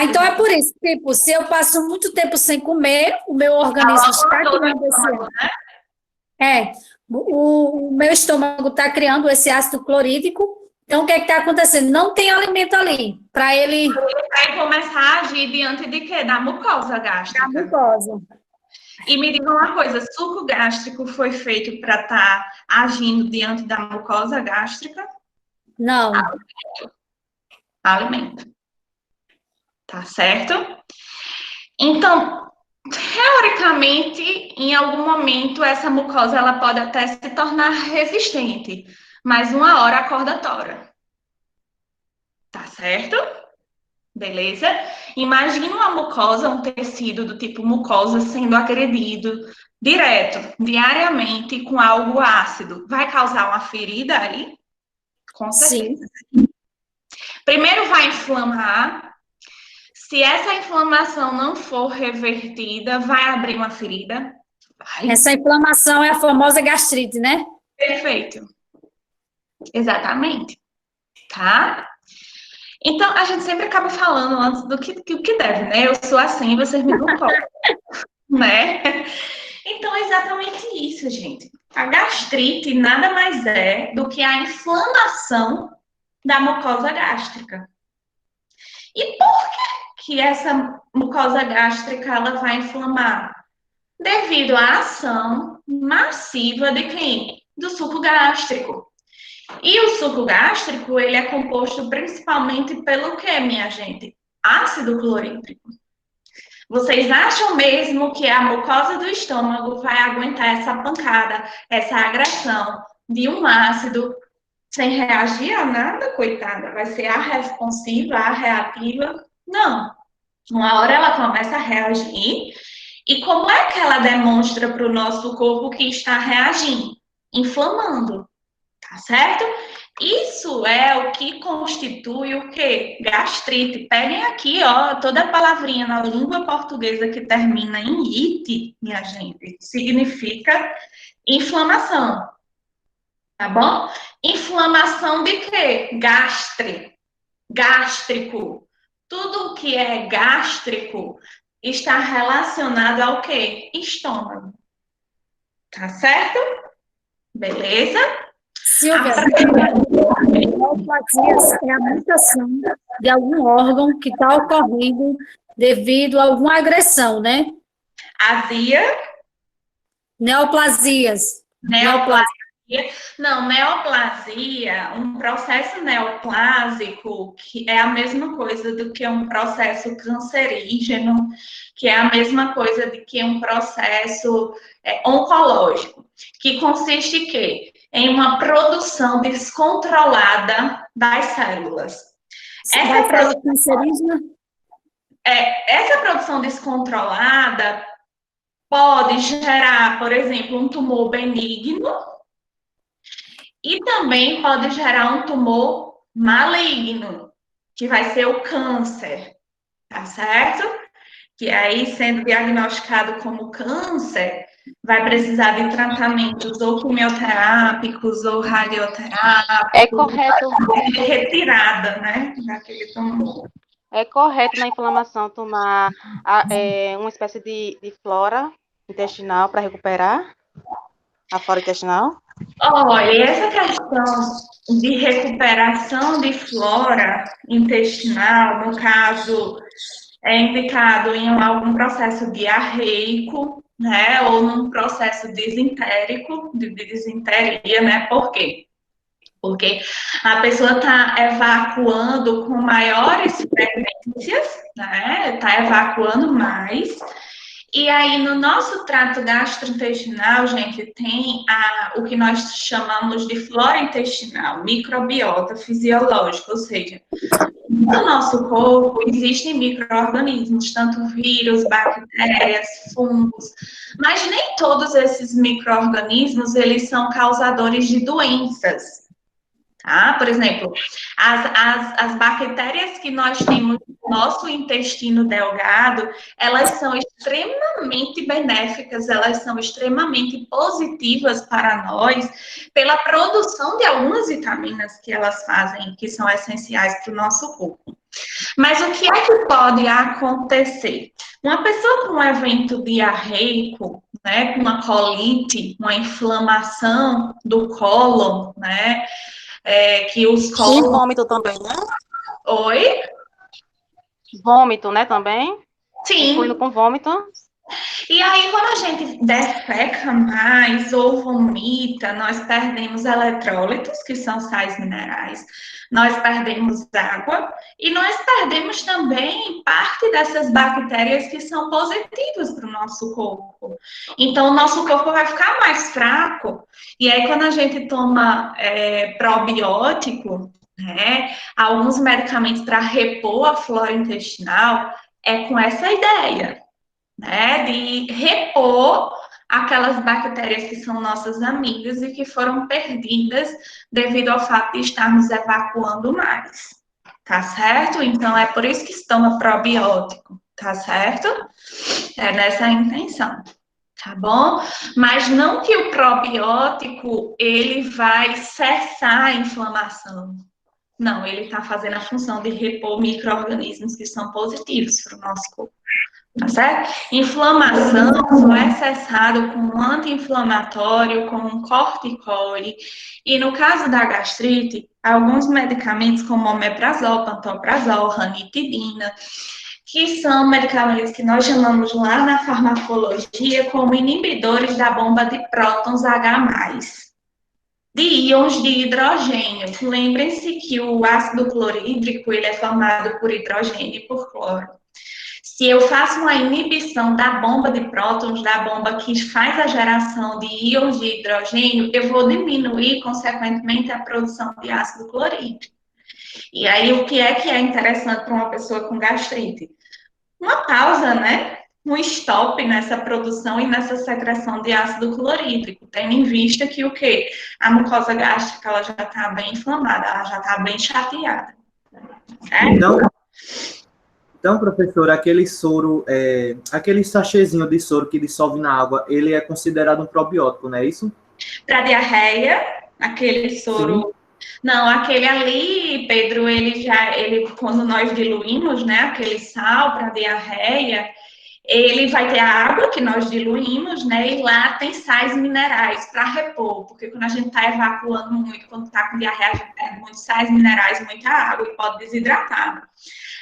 Então é por isso, tipo, se eu passo muito tempo sem comer, o meu organismo está criando o meu estômago está criando esse ácido clorídrico. Então, o que está acontecendo? Não tem alimento ali para ele... Ele vai começar a agir diante de quê? Da mucosa gástrica. Da mucosa. E me diga uma coisa, suco gástrico foi feito para estar agindo diante da mucosa gástrica? Não. Alimento. Tá certo? Então, teoricamente, em algum momento, essa mucosa ela pode até se tornar resistente, mas uma hora a corda tora. Tá certo? Beleza? Imagina uma mucosa, um tecido do tipo mucosa sendo agredido direto, diariamente, com algo ácido. Vai causar uma ferida aí? Com certeza. Sim. Primeiro vai inflamar. Se essa inflamação não for revertida, vai abrir uma ferida. Vai. Essa inflamação é a famosa gastrite, né? Perfeito. Exatamente. Tá? Então, a gente sempre acaba falando antes do que deve, né? Eu sou assim, vocês me dão toque, né? Então, é exatamente isso, gente. A gastrite nada mais é do que a inflamação da mucosa gástrica. E por que essa mucosa gástrica ela vai inflamar? Devido à ação massiva de quem? Do suco gástrico. E o suco gástrico, ele é composto principalmente pelo quê, minha gente? Ácido clorídrico. Vocês acham mesmo que a mucosa do estômago vai aguentar essa pancada, essa agressão de um ácido sem reagir a nada, coitada? Vai ser a responsiva, a reativa? Não. Uma hora ela começa a reagir. E como é que ela demonstra para o nosso corpo que está reagindo? Inflamando. Tá certo? Isso é o que constitui o quê? Gastrite. Peguem aqui, ó, toda palavrinha na língua portuguesa que termina em ite, minha gente, significa inflamação. Tá bom? Inflamação de quê? Gástrico. Tudo que é gástrico está relacionado ao quê? Estômago. Tá certo? Beleza? Silvia, neoplasias é a mutação de algum órgão que está ocorrendo devido a alguma agressão, né? Azia. Neoplasias. Não, neoplasia, um processo neoplásico, que é a mesma coisa do que um processo cancerígeno, que é a mesma coisa do que um processo oncológico, que consiste em uma produção descontrolada das células. Essa produção descontrolada pode gerar, por exemplo, um tumor benigno e também pode gerar um tumor maligno, que vai ser o câncer, tá certo? Que aí, sendo diagnosticado como câncer, vai precisar de tratamentos ou quimioterápicos ou radioterápicos. É correto. Retirada, né, daquele tumor. É correto na inflamação tomar uma espécie de flora intestinal para recuperar a flora intestinal? Olha, essa questão de recuperação de flora intestinal, no caso, é indicado em algum processo diarreico, né, ou num processo disentérico, de disenteria, né, por quê? Porque a pessoa está evacuando com maiores frequências, né, está evacuando mais. E aí, no nosso trato gastrointestinal, gente, tem o que nós chamamos de flora intestinal, microbiota fisiológica, ou seja, no nosso corpo existem micro-organismos, tanto vírus, bactérias, fungos, mas nem todos esses micro-organismos, eles são causadores de doenças, Tá? Por exemplo, as bactérias que nós temos no nosso intestino delgado, elas são extremamente benéficas, elas são extremamente positivas para nós, pela produção de algumas vitaminas que elas fazem, que são essenciais para o nosso corpo. Mas o que é que pode acontecer? Uma pessoa com um evento diarreico, né, com uma colite, uma inflamação do cólon, né, que os E cólon... vômito também, né? Oi? Vômito, né, também? Incluindo Sim. com vômito. E aí, quando a gente defeca mais ou vomita, nós perdemos eletrólitos, que são sais minerais, nós perdemos água e nós perdemos também parte dessas bactérias que são positivas para o nosso corpo. Então, o nosso corpo vai ficar mais fraco. E aí, quando a gente toma probiótico, né, alguns medicamentos para repor a flora intestinal, é com essa ideia, né, de repor aquelas bactérias que são nossas amigas e que foram perdidas devido ao fato de estarmos evacuando mais, tá certo? Então, é por isso que se toma probiótico, tá certo? É nessa intenção, tá bom? Mas não que o probiótico, ele vai cessar a inflamação. Não, ele está fazendo a função de repor micro-organismos que são positivos para o nosso corpo. Tá certo? Inflamação só é cessado com um anti-inflamatório, com um corticoide. E no caso da gastrite, alguns medicamentos como omeprazol, pantoprazol, ranitidina, que são medicamentos que nós chamamos lá na farmacologia como inibidores da bomba de prótons H+, de íons de hidrogênio. Lembrem-se que o ácido clorídrico ele é formado por hidrogênio e por cloro. Se eu faço uma inibição da bomba de prótons, da bomba que faz a geração de íons de hidrogênio, eu vou diminuir, consequentemente, a produção de ácido clorídrico. E aí, o que é interessante para uma pessoa com gastrite? Uma pausa, né? Um stop nessa produção e nessa secreção de ácido clorídrico, tendo em vista que o quê? A mucosa gástrica, ela já está bem inflamada, ela já está bem chateada. Certo? Então, professor, aquele soro, aquele sachêzinho de soro que dissolve na água, ele é considerado um probiótico, não é isso? Para diarreia, aquele soro... Sim. Não, aquele ali, Pedro, quando nós diluímos, né, aquele sal para diarreia, ele vai ter a água que nós diluímos, né, e lá tem sais minerais para repor, porque quando a gente está evacuando muito, quando está com diarreia, a gente perde muitos sais minerais, muita água e pode desidratar.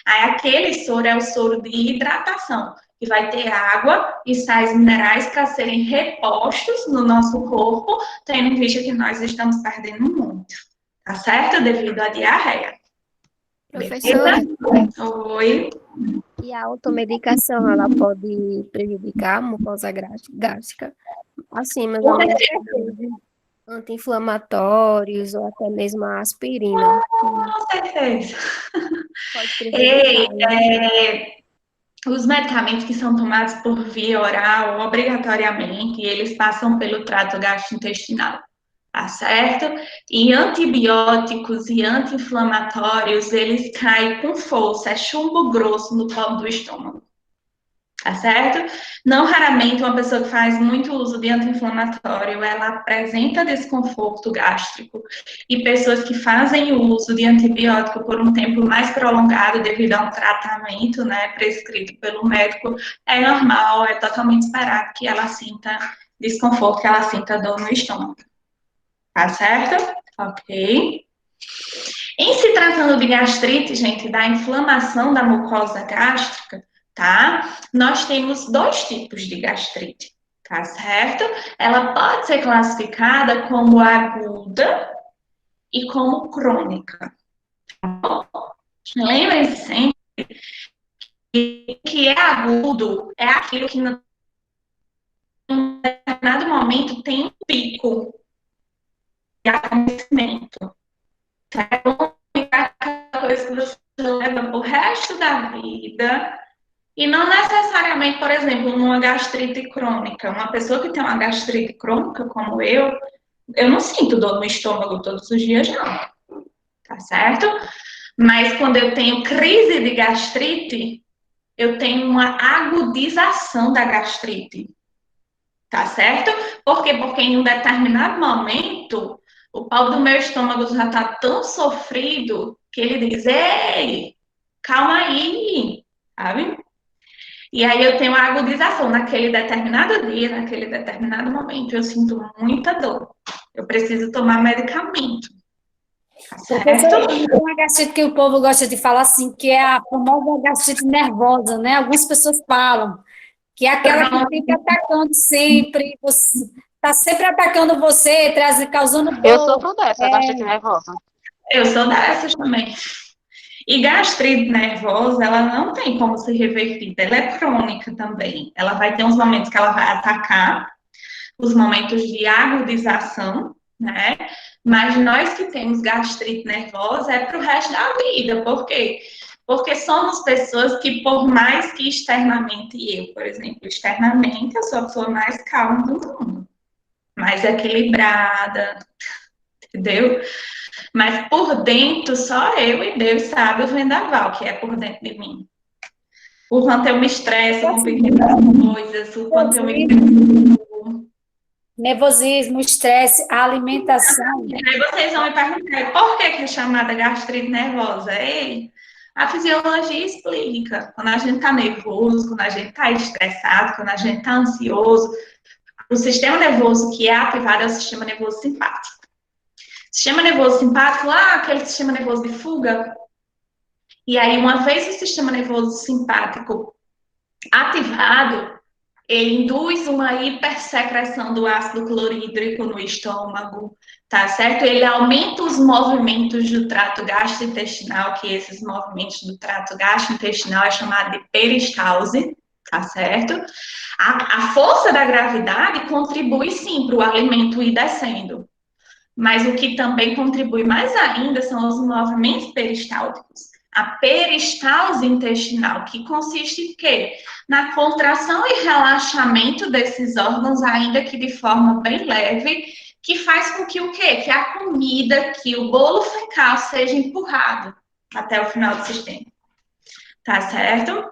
Aí aquele soro é o soro de hidratação, que vai ter água e sais minerais para serem repostos no nosso corpo, tendo em vista que nós estamos perdendo muito, tá certo? Devido à diarreia. Professora, Oi. e a automedicação, ela pode prejudicar a mucosa gástrica? Assim, mas ao mesmo tempo, anti-inflamatórios ou até mesmo a aspirina. Com certeza. Pode prejudicar, né? Os medicamentos que são tomados por via oral, obrigatoriamente, eles passam pelo trato gastrointestinal, tá certo? E antibióticos e anti-inflamatórios, eles caem com força, é chumbo grosso no colo do estômago, tá certo? Não raramente uma pessoa que faz muito uso de anti-inflamatório, ela apresenta desconforto gástrico. E pessoas que fazem o uso de antibiótico por um tempo mais prolongado devido a um tratamento, né, prescrito pelo médico, é normal, é totalmente esperado que ela sinta desconforto, que ela sinta dor no estômago. Tá certo? Ok. Em se tratando de gastrite, gente, da inflamação da mucosa gástrica, tá? Nós temos dois tipos de gastrite, tá certo? Ela pode ser classificada como aguda e como crônica. Lembrem-se sempre que é agudo é aquilo que em um determinado momento tem um pico de acontecimento. Tá? É aquela coisa que você leva pro resto da vida. E não necessariamente, por exemplo, numa gastrite crônica. Uma pessoa que tem uma gastrite crônica, como eu não sinto dor no estômago todos os dias, não. tá certo? Mas quando eu tenho crise de gastrite, eu tenho uma agudização da gastrite, tá certo? Por quê? Porque em um determinado momento, o pau do meu estômago já tá tão sofrido que ele diz, ei, calma aí, sabe? E aí eu tenho a agudização naquele determinado dia, naquele determinado momento, eu sinto muita dor. Eu preciso tomar medicamento, tá Professora, certo? tem uma gastrite que o povo gosta de falar assim, que é a famosa gastrite nervosa, né? Algumas pessoas falam que é aquela que fica atacando sempre, você está sempre atacando você, causando Eu dor. sofro dessa, gastrite nervosa. Eu sou dessas também. E gastrite nervosa, ela não tem como ser revertida, ela é crônica também. Ela vai ter uns momentos que ela vai atacar, os momentos de agudização, né? Mas nós que temos gastrite nervosa é para o resto da vida. Por quê? Porque somos pessoas que, por mais que externamente, eu, por exemplo, externamente, eu sou a pessoa mais calma do mundo, mais equilibrada, entendeu? Mas por dentro, só eu e Deus sabe o vendaval que é por dentro de mim. O quanto eu me estresso com pequenas coisas, o quanto eu me preocupo. Nervosismo, estresse, a alimentação. Aí vocês vão me perguntar, por que é chamada gastrite nervosa? Ei, a fisiologia explica. Quando a gente está nervoso, quando a gente está estressado, quando a gente está ansioso, o sistema nervoso que é ativado é o sistema nervoso simpático. Sistema nervoso simpático, aquele sistema nervoso de fuga. E aí, uma vez o sistema nervoso simpático ativado, ele induz uma hipersecreção do ácido clorídrico no estômago, tá certo? Ele aumenta os movimentos do trato gastrointestinal, que esses movimentos do trato gastrointestinal é chamado de peristalse, tá certo? A força da gravidade contribui sim para o alimento ir descendo, mas o que também contribui mais ainda são os movimentos peristálticos. A peristalse intestinal, que consiste em quê? Na contração e relaxamento desses órgãos, ainda que de forma bem leve, que faz com que o quê? Que a comida, que o bolo fecal seja empurrado até o final do sistema. Tá certo?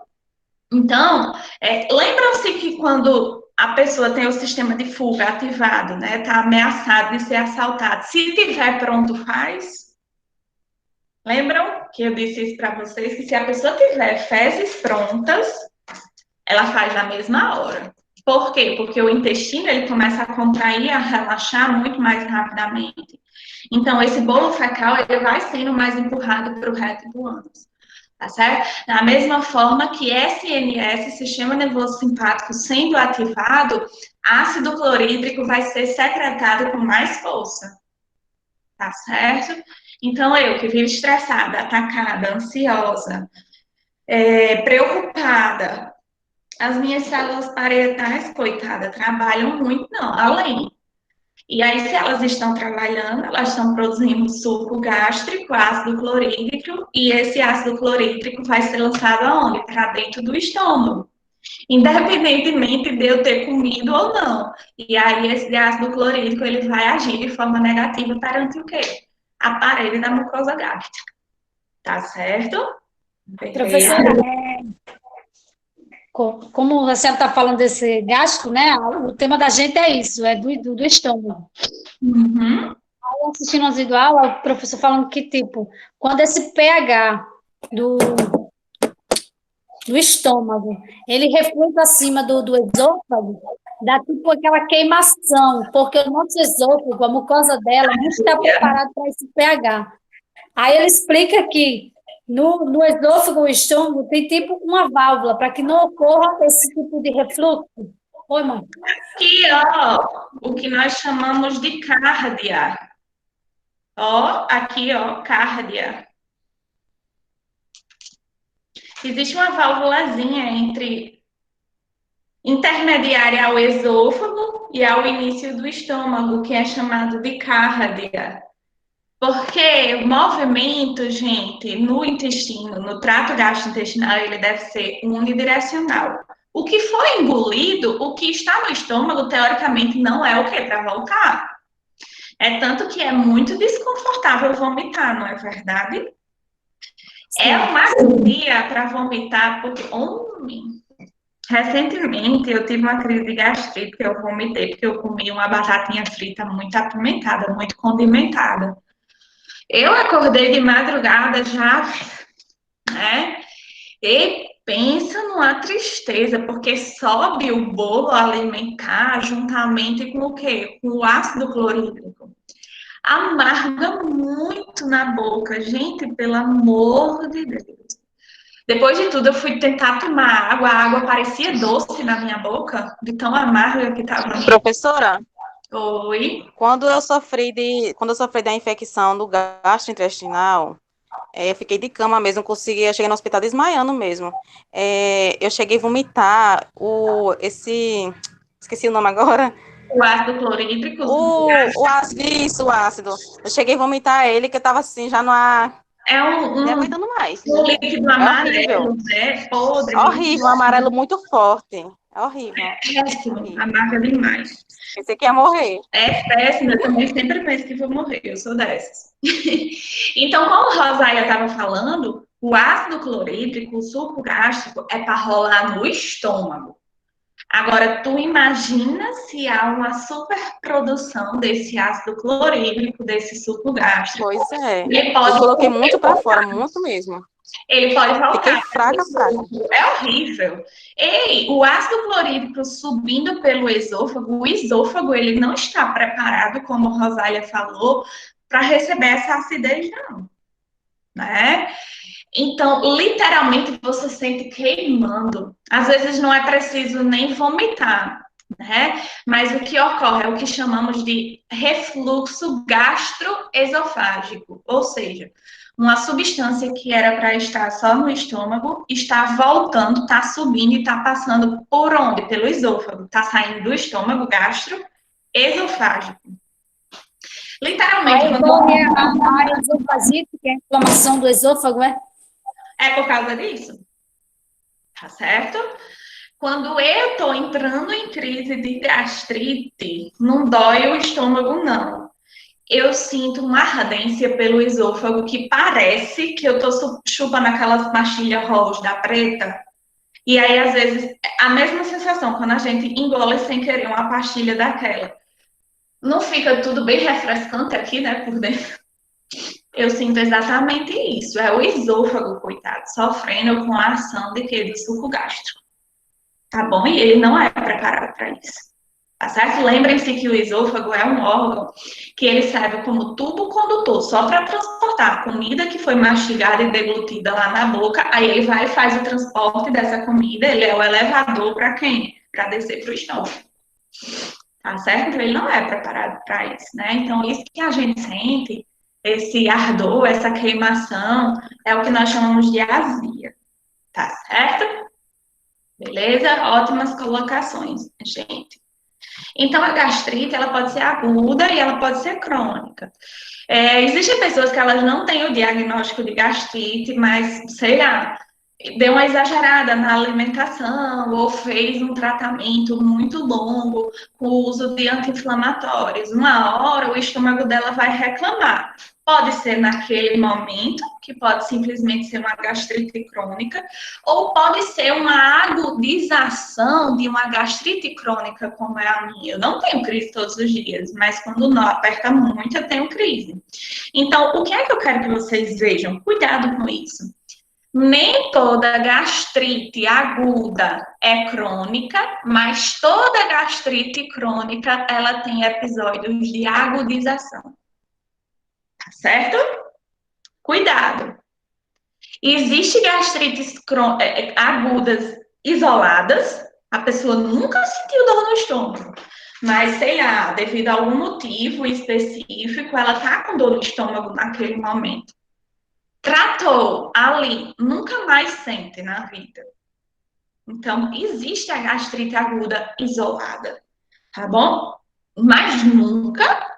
Então, lembram-se que quando a pessoa tem o sistema de fuga ativado, né? Está ameaçado de ser assaltado. Se tiver pronto, faz. Lembram que eu disse isso para vocês? Que se a pessoa tiver fezes prontas, ela faz na mesma hora. Por quê? Porque o intestino ele começa a contrair, a relaxar muito mais rapidamente. Então, esse bolo fecal ele vai sendo mais empurrado para o reto do ânus. Tá certo? Da mesma forma que SNS, Sistema Nervoso Simpático, sendo ativado, ácido clorídrico vai ser secretado com mais força. Tá certo? Então, eu que vivo estressada, atacada, ansiosa, preocupada, as minhas células parietais, coitada, trabalham muito, não, além. E aí, se elas estão trabalhando, elas estão produzindo suco gástrico, ácido clorídrico, e esse ácido clorídrico vai ser lançado aonde? Para dentro do estômago. Independentemente de eu ter comido ou não. E aí, esse ácido clorídrico, ele vai agir de forma negativa perante o quê? A parede da mucosa gástrica. Tá certo? Professora, como a senhora está falando desse gasto, né? O tema da gente é isso, é do estômago. Uhum. Aí, assistindo as videoaulas, o professor falando que, tipo, quando esse pH do estômago, ele reflui para cima do esôfago, dá tipo aquela queimação, porque o nosso esôfago, a mucosa dela, não está preparado para esse pH. Aí ele explica que no esôfago, o estômago, tem tipo uma válvula para que não ocorra esse tipo de refluxo. Oi, mãe. Aqui, ó, o que nós chamamos de cárdia. Ó, aqui, ó, cárdia. Existe uma válvulazinha intermediária ao esôfago e ao início do estômago, que é chamado de cárdia. Porque o movimento, gente, no intestino, no trato gastrointestinal, ele deve ser unidirecional. O que foi engolido, o que está no estômago, teoricamente, não é o que para voltar. É tanto que é muito desconfortável vomitar, não é verdade? É Sim. uma agonia para vomitar, porque, homem, recentemente eu tive uma crise de gastrite, que eu vomitei, porque eu comi uma batatinha frita muito apimentada, muito condimentada. Eu acordei de madrugada já, né? E pensa numa tristeza, porque sobe o bolo alimentar juntamente com o quê? Com o ácido clorídrico. Amarga muito na boca, gente, pelo amor de Deus. Depois de tudo, eu fui tentar tomar água, a água parecia doce na minha boca, de tão amarga que estava. Professora, Oi. quando eu sofri da infecção do gastrointestinal, eu fiquei de cama mesmo, eu cheguei no hospital desmaiando mesmo. Eu cheguei a vomitar esqueci o nome agora, O ácido clorídrico, o ácido, isso, o ácido. Eu cheguei a vomitar ele, que eu tava assim, já é nem um aguentando mais. líquido É horrível. amarelo, né? Podre, É horrível, um amarelo muito forte. É horrível. péssimo, Horrível. amarga demais. Pensei que ia morrer. É péssimo, eu também sempre penso que vou morrer, eu sou dessas. Então, como a Rosália estava falando, o ácido clorídrico, o suco gástrico, é para rolar no estômago. Agora, tu imagina se há uma superprodução desse ácido clorídrico, desse suco gástrico. Pois é. Ele Eu pode, coloquei muito pra fora, muito mesmo. ele pode Fiquei voltar. fraca, fraca. É horrível. Ei, o ácido clorídrico subindo pelo esôfago, o esôfago ele não está preparado, como a Rosália falou, para receber essa acidez, não, né? Então, literalmente, você sente queimando. Às vezes não é preciso nem vomitar, né? Mas o que ocorre é o que chamamos de refluxo gastroesofágico, ou seja, uma substância que era para estar só no estômago está voltando, está subindo e está passando por onde? Pelo esôfago. Está saindo do estômago gastroesofágico. Literalmente, Aí quando envolve a área esofagite, que é a inflamação do esôfago, é? é por causa disso, tá certo? Quando eu estou entrando em crise de gastrite, não dói o estômago, não. Eu sinto uma ardência pelo esôfago que parece que eu estou chupando aquelas pastilhas Halls da preta. E aí, às vezes, a mesma sensação quando a gente engole sem querer uma pastilha daquela. Não fica tudo bem refrescante aqui, né, por dentro? Eu sinto exatamente isso. É o esôfago, coitado, sofrendo com a ação de quê? Do suco gástrico. Tá bom? E ele não é preparado para isso. Tá certo? Lembrem-se que o esôfago é um órgão que ele serve como tubo condutor, só para transportar a comida que foi mastigada e deglutida lá na boca, aí ele vai e faz o transporte dessa comida, ele é o elevador para quem? Para descer para o estômago. Tá certo? Então ele não é preparado para isso, né? Então isso que a gente sente, esse ardor, essa queimação, é o que nós chamamos de azia. Tá certo? Beleza? Ótimas colocações, gente. Então, a gastrite, ela pode ser aguda e ela pode ser crônica. Existem pessoas que elas não têm o diagnóstico de gastrite, mas, sei lá, deu uma exagerada na alimentação ou fez um tratamento muito longo com o uso de anti-inflamatórios. Uma hora o estômago dela vai reclamar. Pode ser naquele momento, que pode simplesmente ser uma gastrite crônica, ou pode ser uma agudização de uma gastrite crônica, como é a minha. Eu não tenho crise todos os dias, mas quando não aperta muito, eu tenho crise. Então, o que é que eu quero que vocês vejam? Cuidado com isso. Nem toda gastrite aguda é crônica, mas toda gastrite crônica, ela tem episódios de agudização. Tá certo? Cuidado. Existem gastrites agudas isoladas, a pessoa nunca sentiu dor no estômago, mas, sei lá, devido a algum motivo específico, ela tá com dor no estômago naquele momento. Tratou ali, nunca mais sente na vida. Então, existe a gastrite aguda isolada, tá bom? Mas nunca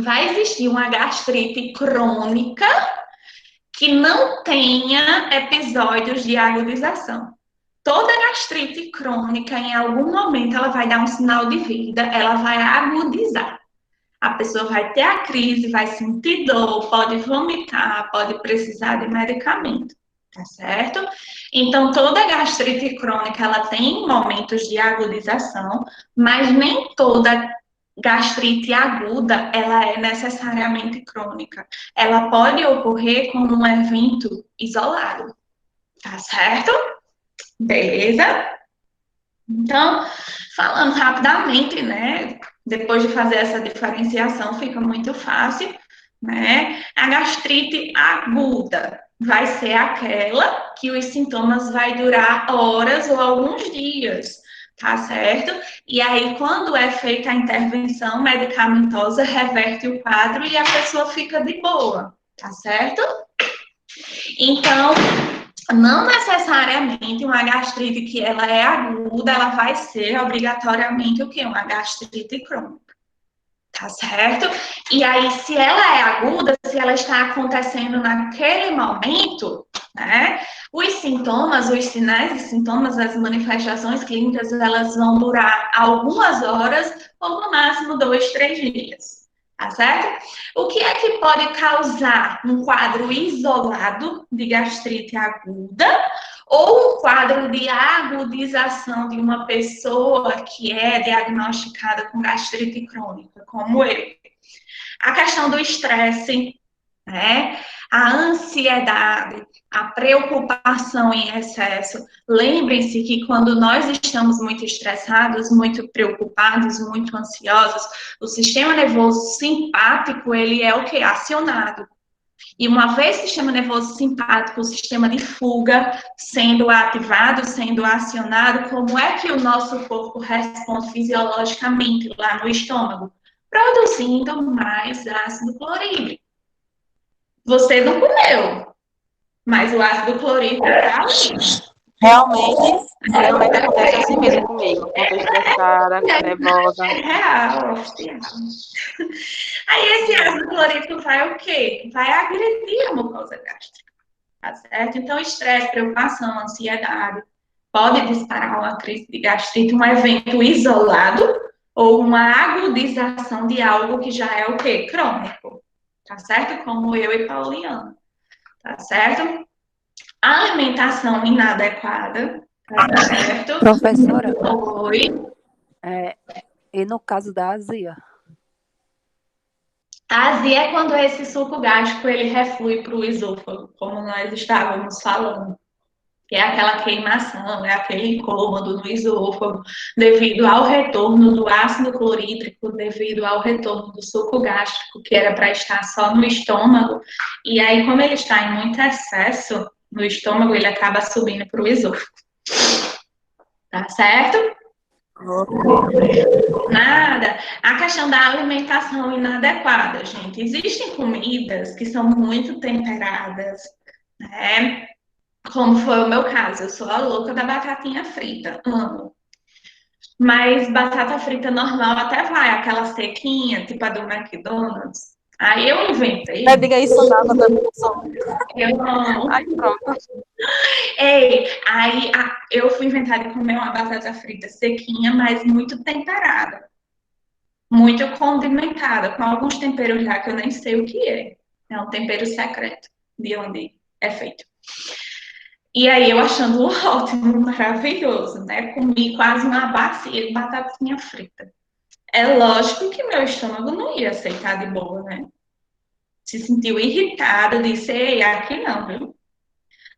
vai existir uma gastrite crônica que não tenha episódios de agudização. Toda gastrite crônica, em algum momento, ela vai dar um sinal de vida, ela vai agudizar. a pessoa vai ter a crise, vai sentir dor, pode vomitar, pode precisar de medicamento, tá certo? Então, toda gastrite crônica, ela tem momentos de agudização, mas nem toda gastrite aguda, ela é necessariamente crônica. Ela pode ocorrer como um evento isolado, tá certo? Beleza? Então, falando rapidamente, né? Depois de fazer essa diferenciação, fica muito fácil, né? A gastrite aguda vai ser aquela que os sintomas vai durar horas ou alguns dias, tá certo? E aí, quando é feita a intervenção medicamentosa, reverte o quadro e a pessoa fica de boa, tá certo? Então, não necessariamente uma gastrite que ela é aguda, ela vai ser obrigatoriamente o quê? Uma gastrite crônica, tá certo? E aí, se ela é aguda, se ela está acontecendo naquele momento, né? Os sintomas, os sinais e sintomas, as manifestações clínicas, elas vão durar algumas horas ou no máximo 2, 3 dias. Tá certo? O que é que pode causar um quadro isolado de gastrite aguda ou um quadro de agudização de uma pessoa que é diagnosticada com gastrite crônica, como eu? A questão do estresse, né? A ansiedade, a preocupação em excesso. Lembrem-se que quando nós estamos muito estressados, muito preocupados, muito ansiosos, o sistema nervoso simpático, ele é o que? Acionado. E uma vez o sistema nervoso simpático, o sistema de fuga sendo ativado, sendo acionado, como é que o nosso corpo responde fisiologicamente lá no estômago? Produzindo mais ácido clorídrico. Você não comeu, mas o ácido clorídrico está ali. Realmente acontece assim mesmo comigo. Quando estou estressada, nervosa. É real, oficial. Aí esse ácido clorídrico vai o quê? Vai agredir a mucosa gástrica, tá certo? Então, estresse, preocupação, ansiedade, pode disparar uma crise de gastrite, um evento isolado ou uma agudização de algo que já é o quê? Crônico, tá certo? Como eu e Pauliana, tá certo? Alimentação inadequada, tá certo? Professora, Oi. e no caso da azia? A azia é quando esse suco gástrico ele reflui para o esôfago, como nós estávamos falando. Que é aquela queimação, é aquele incômodo no esôfago, devido ao retorno do ácido clorídrico, devido ao retorno do suco gástrico, que era para estar só no estômago, e aí, como ele está em muito excesso no estômago, ele acaba subindo para o esôfago. Tá certo? Nada. A questão da alimentação inadequada, gente. Existem comidas que são muito temperadas, né? Como foi o meu caso, eu sou a louca da batatinha frita, amo. Mas batata frita normal até vai, aquela sequinha, tipo a do McDonald's. Aí eu inventei. Não diga isso não, tá dando som. Eu não. Ai, pronto. Ei, aí eu fui inventar de comer uma batata frita sequinha, mas muito temperada. Muito condimentada, com alguns temperos lá que eu nem sei o que é. É um tempero secreto de onde é feito. E aí eu achando ótimo, maravilhoso, né? Comi quase uma bacia de batatinha frita. É lógico que meu estômago não ia aceitar de boa, né? Se sentiu irritado, disse, ei, aqui não, viu?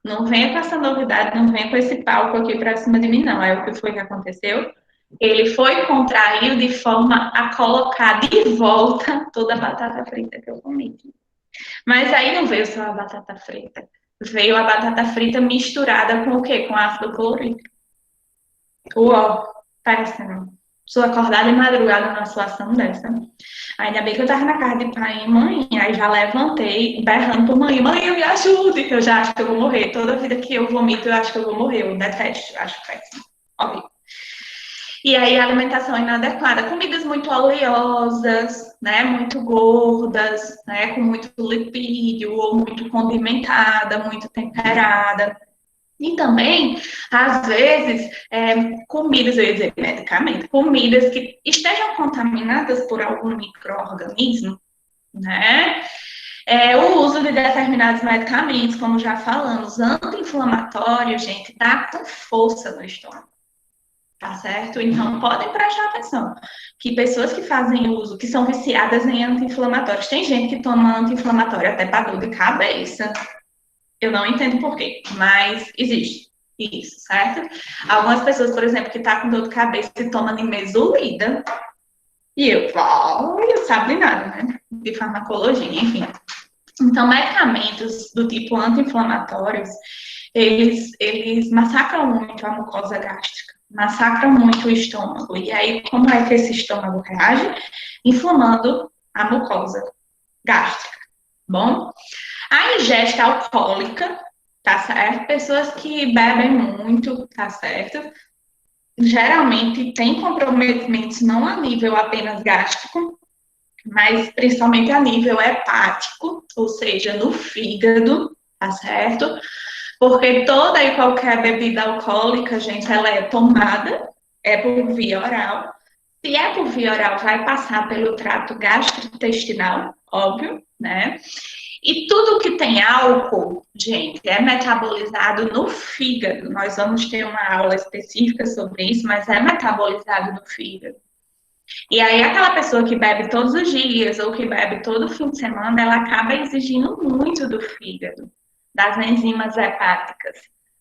Não venha com essa novidade, não venha com esse palco aqui pra cima de mim, não. Aí o que foi que aconteceu? Ele foi contraiu de forma a colocar de volta toda a batata frita que eu comi. Mas aí não veio só a batata frita. Veio a batata frita misturada com o quê? Com ácido clorídrico. Uau, parece não. Sou acordada de madrugada numa situação dessa. Ainda bem que eu tava na casa de pai e mãe, aí já levantei, berrando por mãe, mãe, me ajude, que eu já acho que eu vou morrer. Toda vida que eu vomito, eu acho que eu vou morrer. Eu detesto, eu acho péssimo. Óbvio. E aí, a alimentação inadequada, comidas muito oleosas, né, muito gordas, né, com muito lipídio, ou muito condimentada, muito temperada. E também, às vezes, comidas, eu ia dizer medicamento, comidas que estejam contaminadas por algum micro-organismo, né? O uso de determinados medicamentos, como já falamos, anti-inflamatórios, gente, tá com força no estômago, tá certo? Então, podem prestar atenção que pessoas que fazem uso, que são viciadas em anti-inflamatórios, tem gente que toma anti-inflamatório até para dor de cabeça. Eu não entendo por quê, mas existe isso, certo? Algumas pessoas, por exemplo, que tá com dor de cabeça e tomam nimesulida, e eu sabe de nada, né? De farmacologia, enfim. Então, medicamentos do tipo anti-inflamatórios, eles massacram muito a mucosa gástrica, massacram muito o estômago. E aí, como é que esse estômago reage? Inflamando a mucosa gástrica, bom? A ingesta alcoólica, tá certo? Pessoas que bebem muito, tá certo? Geralmente tem comprometimentos não a nível apenas gástrico, mas principalmente a nível hepático, ou seja, no fígado, tá certo? Porque toda e qualquer bebida alcoólica, gente, ela é tomada, é por via oral. Se é por via oral, vai passar pelo trato gastrointestinal, óbvio, né? E tudo que tem álcool, gente, é metabolizado no fígado. Nós vamos ter uma aula específica sobre isso, mas é metabolizado no fígado. E aí, aquela pessoa que bebe todos os dias ou que bebe todo fim de semana, ela acaba exigindo muito do fígado, das enzimas hepáticas,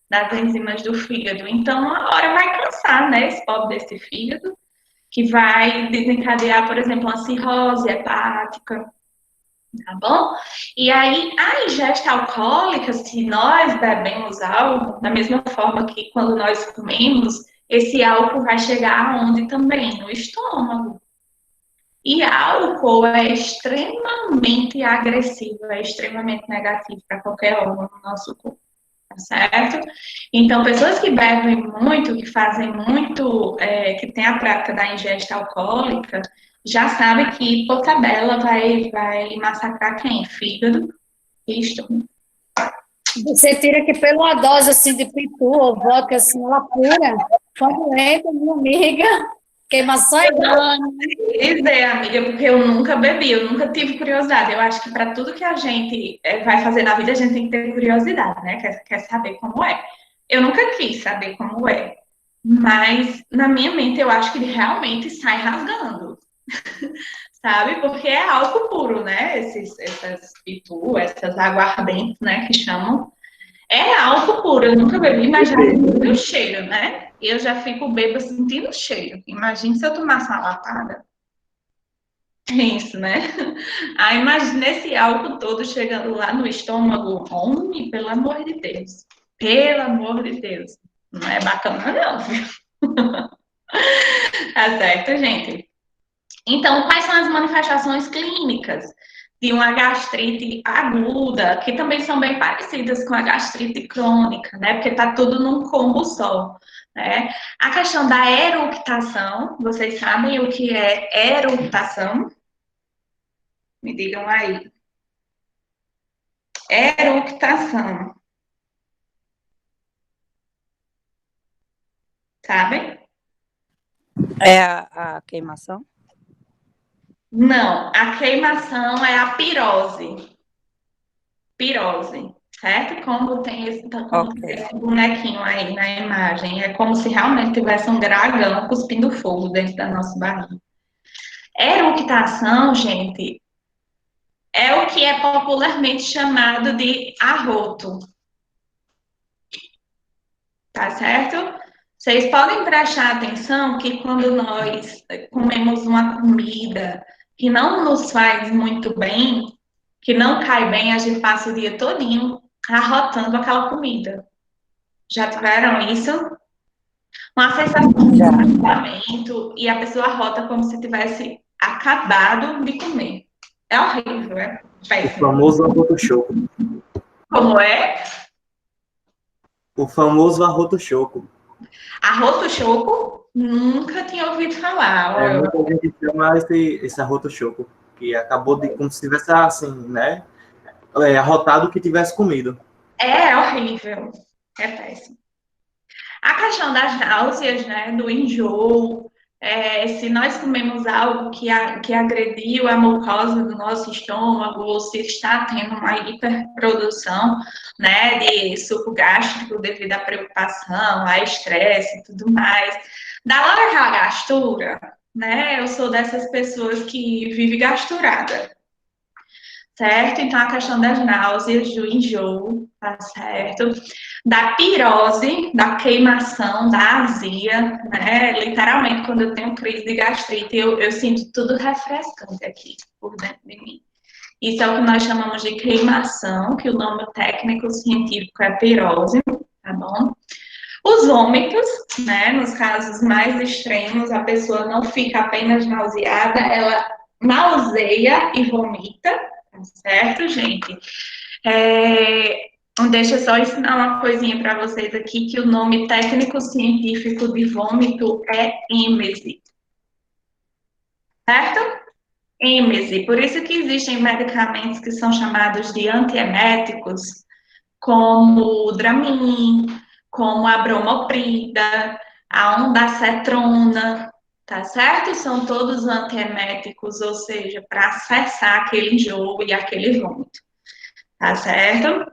das enzimas do fígado. Então, uma hora vai cansar, né, esse pobre desse fígado, que vai desencadear, por exemplo, uma cirrose hepática, tá bom? E aí, a ingesta alcoólica, se nós bebemos álcool, da mesma forma que quando nós comemos, esse álcool vai chegar aonde também? No estômago. E álcool é extremamente agressivo, é extremamente negativo para qualquer órgão do nosso corpo, tá certo? Então, pessoas que bebem muito, que fazem muito, que tem a prática da ingesta alcoólica, já sabem que, por tabela, vai massacrar quem? Fígado e estômago. Você tira que pela dose assim de pitu ou vodka assim, ela pura, quando entra, minha amiga, queimação é grande. Dizer, amiga, porque eu nunca bebi, eu nunca tive curiosidade. Eu acho que para tudo que a gente vai fazer na vida, a gente tem que ter curiosidade, né? Quer saber como é. Eu nunca quis saber como é, mas na minha mente eu acho que ele realmente sai rasgando, sabe? Porque é álcool puro, né? Essas pitu, essas aguardentes, né? Que chamam. É álcool puro, eu nunca bebi, mas já senti o cheiro, né? Eu já fico bêbada sentindo o cheiro. Imagina se eu tomasse uma lapada. É isso, né? Aí imagina esse álcool todo chegando lá no estômago. Homem, pelo amor de Deus. Pelo amor de Deus. Não é bacana, não, viu? Tá certo, gente? Então, quais são as manifestações clínicas de uma gastrite aguda, que também são bem parecidas com a gastrite crônica, né? Porque tá tudo num combo só, né? A questão da eructação, vocês sabem o que é eructação? Me digam aí. Eructação. Sabem? É a queimação? Não, a queimação é a pirose. Pirose, certo? Como tem esse bonequinho aí na imagem. É como se realmente tivesse um dragão cuspindo fogo dentro da nossa barriga. Eructação, gente, é o que é popularmente chamado de arroto. Tá certo? Vocês podem prestar atenção que quando nós comemos uma comida que não nos faz muito bem, que não cai bem, a gente passa o dia todinho arrotando aquela comida. Já tiveram isso? Uma sensação de arrotamento e a pessoa arrota como se tivesse acabado de comer. É horrível, é O péssimo. famoso arroto choco. Como é? O famoso arroto choco. Arroto choco? Nunca tinha ouvido falar. Muita gente chama esse arroto choco, que acabou de, como se tivesse assim, né? Arrotado que tivesse comido. É horrível. É péssimo. A questão das náuseas, né, do enjoo, se nós comemos algo que agrediu a mucosa do nosso estômago, ou se está tendo uma hiperprodução, né, de suco gástrico devido à preocupação, a estresse e tudo mais, dá logo aquela gastura, né? Eu sou dessas pessoas que vive gasturada, certo? Então, a questão das náuseas, do enjoo, tá certo? Da pirose, da queimação, da azia, né? Literalmente, quando eu tenho crise de gastrite, eu sinto tudo refrescante aqui, por dentro de mim. Isso é o que nós chamamos de queimação, que o nome técnico científico é pirose, tá bom? Os vômitos, né? Nos casos mais extremos, a pessoa não fica apenas nauseada, ela nauseia e vomita, tá certo, gente? Deixa eu só ensinar uma coisinha para vocês aqui, que o nome técnico científico de vômito é êmese, certo? Êmese. Por isso que existem medicamentos que são chamados de antieméticos, como o Dramin, como a bromoprida, a ondansetrona, tá certo? São todos antieméticos, ou seja, para cessar aquele enjoo e aquele vômito, tá certo?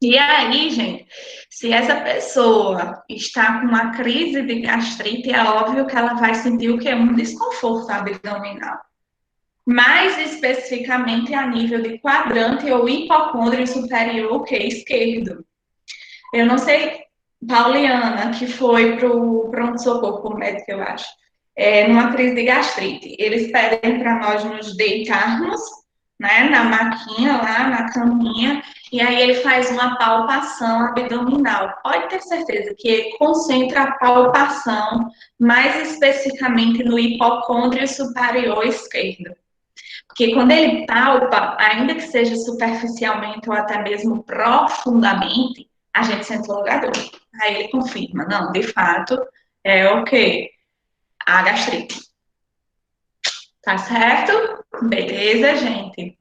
E aí, gente, se essa pessoa está com uma crise de gastrite, é óbvio que ela vai sentir o quê? Um desconforto abdominal. Mais especificamente a nível de quadrante ou hipocôndrio superior, o que esquerdo. Eu não sei, Pauliana, que foi para o pronto-socorro com o médico, eu acho, numa crise de gastrite. Eles pedem para nós nos deitarmos, né, na maquinha lá, na caminha, e aí ele faz uma palpação abdominal. Pode ter certeza que ele concentra a palpação mais especificamente no hipocôndrio superior esquerdo. Porque quando ele palpa, ainda que seja superficialmente ou até mesmo profundamente, a gente sente logo a dor. Aí ele confirma, não, de fato, é o quê? A gastrite. Tá certo? Beleza, gente?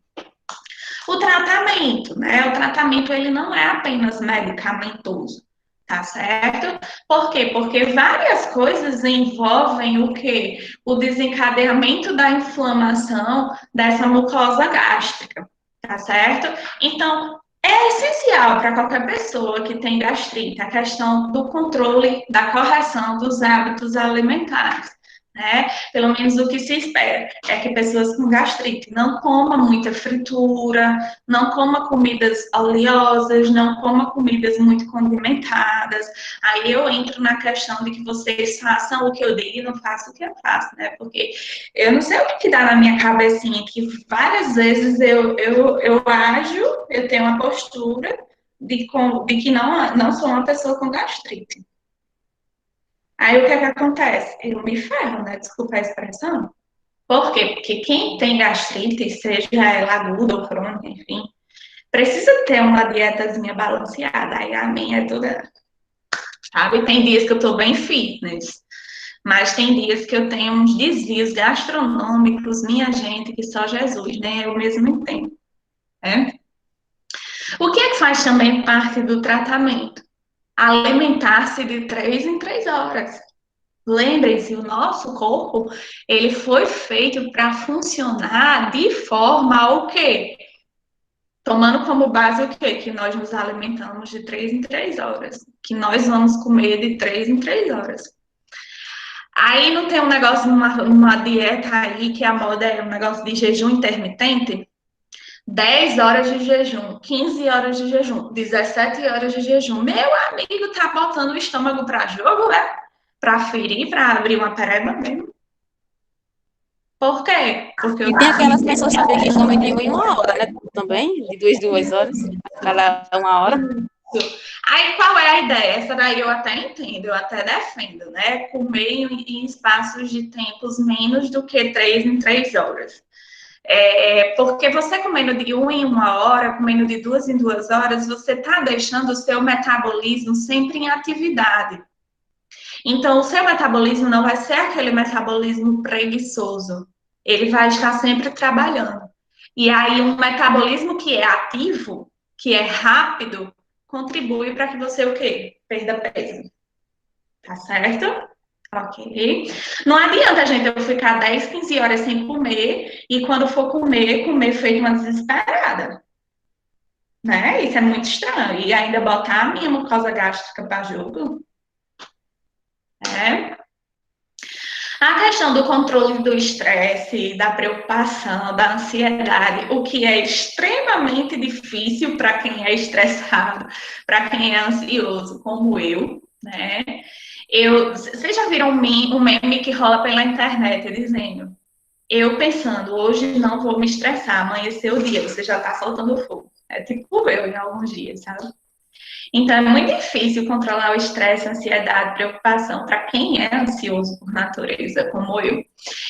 O tratamento, né? O tratamento, ele não é apenas medicamentoso, tá certo? Por quê? Porque várias coisas envolvem o quê? O desencadeamento da inflamação dessa mucosa gástrica, tá certo? Então, é essencial para qualquer pessoa que tem gastrite a questão do controle, da correção dos hábitos alimentares, né? Pelo menos o que se espera é que pessoas com gastrite não comam muita fritura, não coma comidas oleosas, não coma comidas muito condimentadas. Aí eu entro na questão de que vocês façam o que eu digo e não façam o que eu faço, né? Porque eu não sei o que dá na minha cabecinha, que várias vezes eu ajo, eu tenho uma postura de que não sou uma pessoa com gastrite. Aí o que é que acontece? Eu me ferro, né? Desculpa a expressão. Por quê? Porque quem tem gastrite, seja ela aguda ou crônica, enfim, precisa ter uma dietazinha balanceada. Aí a minha é toda, sabe? Tem dias que eu tô bem fitness, mas tem dias que eu tenho uns desvios gastronômicos, minha gente, que só Jesus, né? Eu mesmo entendo, né? O que é que faz também parte do tratamento? Alimentar-se de 3 em 3 horas. Lembrem-se, o nosso corpo, ele foi feito para funcionar de forma o quê? Tomando como base o quê? Que nós nos alimentamos de 3 em 3 horas. Que nós vamos comer de 3 em 3 horas. Aí não tem um negócio numa dieta aí que a moda é um negócio de jejum intermitente? 10 horas de jejum, 15 horas de jejum, 17 horas de jejum. Meu amigo, tá botando o estômago para jogo, é? Para ferir, para abrir uma pereba mesmo. Por quê? Porque E tem aquelas pessoas também que comem de 1 em 1 hora, né? Também, de 2 em 2 horas, cada 1 hora. Aí, qual é a ideia? Essa daí eu até entendo, eu até defendo, né? Comer em espaços de tempos menos do que 3 em 3 horas. Porque você comendo de 1 em 1 hora, comendo de 2 em 2 horas, você está deixando o seu metabolismo sempre em atividade. Então, o seu metabolismo não vai ser aquele metabolismo preguiçoso. Ele vai estar sempre trabalhando. E aí, um metabolismo que é ativo, que é rápido, contribui para que você o quê? Perda peso. Tá certo? Ok. Não adianta, gente, eu ficar 10, 15 horas sem comer e quando for comer feito uma desesperada. Né? Isso é muito estranho. E ainda botar a minha mucosa gástrica para jogo. Né? A questão do controle do estresse, da preocupação, da ansiedade, o que é extremamente difícil para quem é estressado, para quem é ansioso, como eu, né? Vocês já viram um meme que rola pela internet dizendo: eu pensando, hoje não vou me estressar, amanheceu o dia, você já está soltando fogo. É tipo eu em alguns dias, sabe? Então, é muito difícil controlar o estresse, a ansiedade, preocupação para quem é ansioso por natureza, como eu.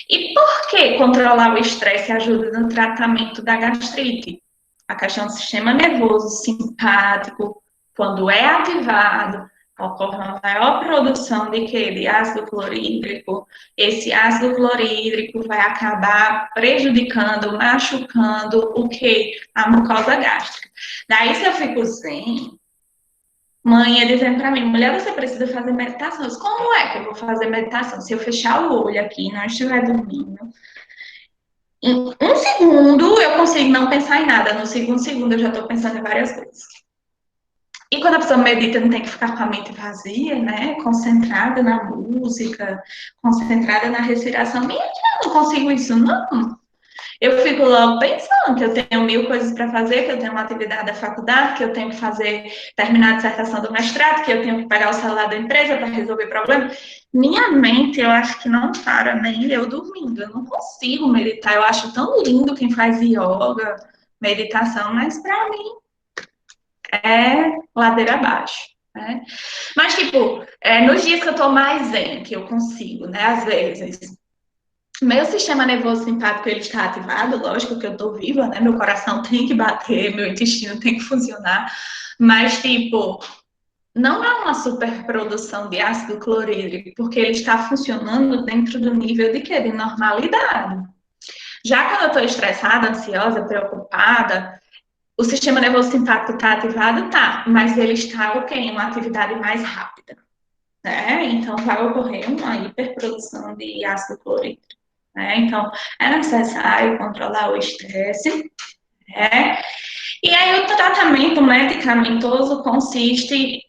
E por que controlar o estresse ajuda no tratamento da gastrite? A questão do sistema nervoso simpático, quando é ativado, ocorre uma maior produção de quê? De ácido clorídrico. Esse ácido clorídrico vai acabar prejudicando, machucando o quê? A mucosa gástrica. Daí, se eu fico zen, mãe ia dizendo para mim, mulher, você precisa fazer meditação. Como é que eu vou fazer meditação? Se eu fechar o olho aqui e não estiver dormindo, em um segundo eu consigo não pensar em nada. No segundo segundo eu já estou pensando em várias coisas. E quando a pessoa medita, não tem que ficar com a mente vazia, né? Concentrada na música, concentrada na respiração. Minha, eu não consigo isso, não. Eu fico logo pensando que eu tenho 1000 coisas para fazer, que eu tenho uma atividade da faculdade, que eu tenho que terminar a dissertação do mestrado, que eu tenho que pegar o celular da empresa para resolver problemas. Minha mente, eu acho que não para nem eu dormindo. Eu não consigo meditar. Eu acho tão lindo quem faz yoga, meditação, mas para mim é ladeira abaixo. Né? Mas, tipo, nos dias que eu tô mais zen, que eu consigo, né, às vezes, meu sistema nervoso simpático, ele está ativado, lógico que eu estou viva, né? Meu coração tem que bater, meu intestino tem que funcionar, mas, tipo, não é uma superprodução de ácido clorídrico, porque ele está funcionando dentro do nível de quê? De normalidade. Já quando eu estou estressada, ansiosa, preocupada, o sistema nervoso simpático está ativado? Tá, mas ele está, em uma atividade mais rápida, né? Então, vai ocorrer uma hiperprodução de ácido clorídrico. Né? Então, é necessário controlar o estresse, né? E aí, o tratamento medicamentoso consiste,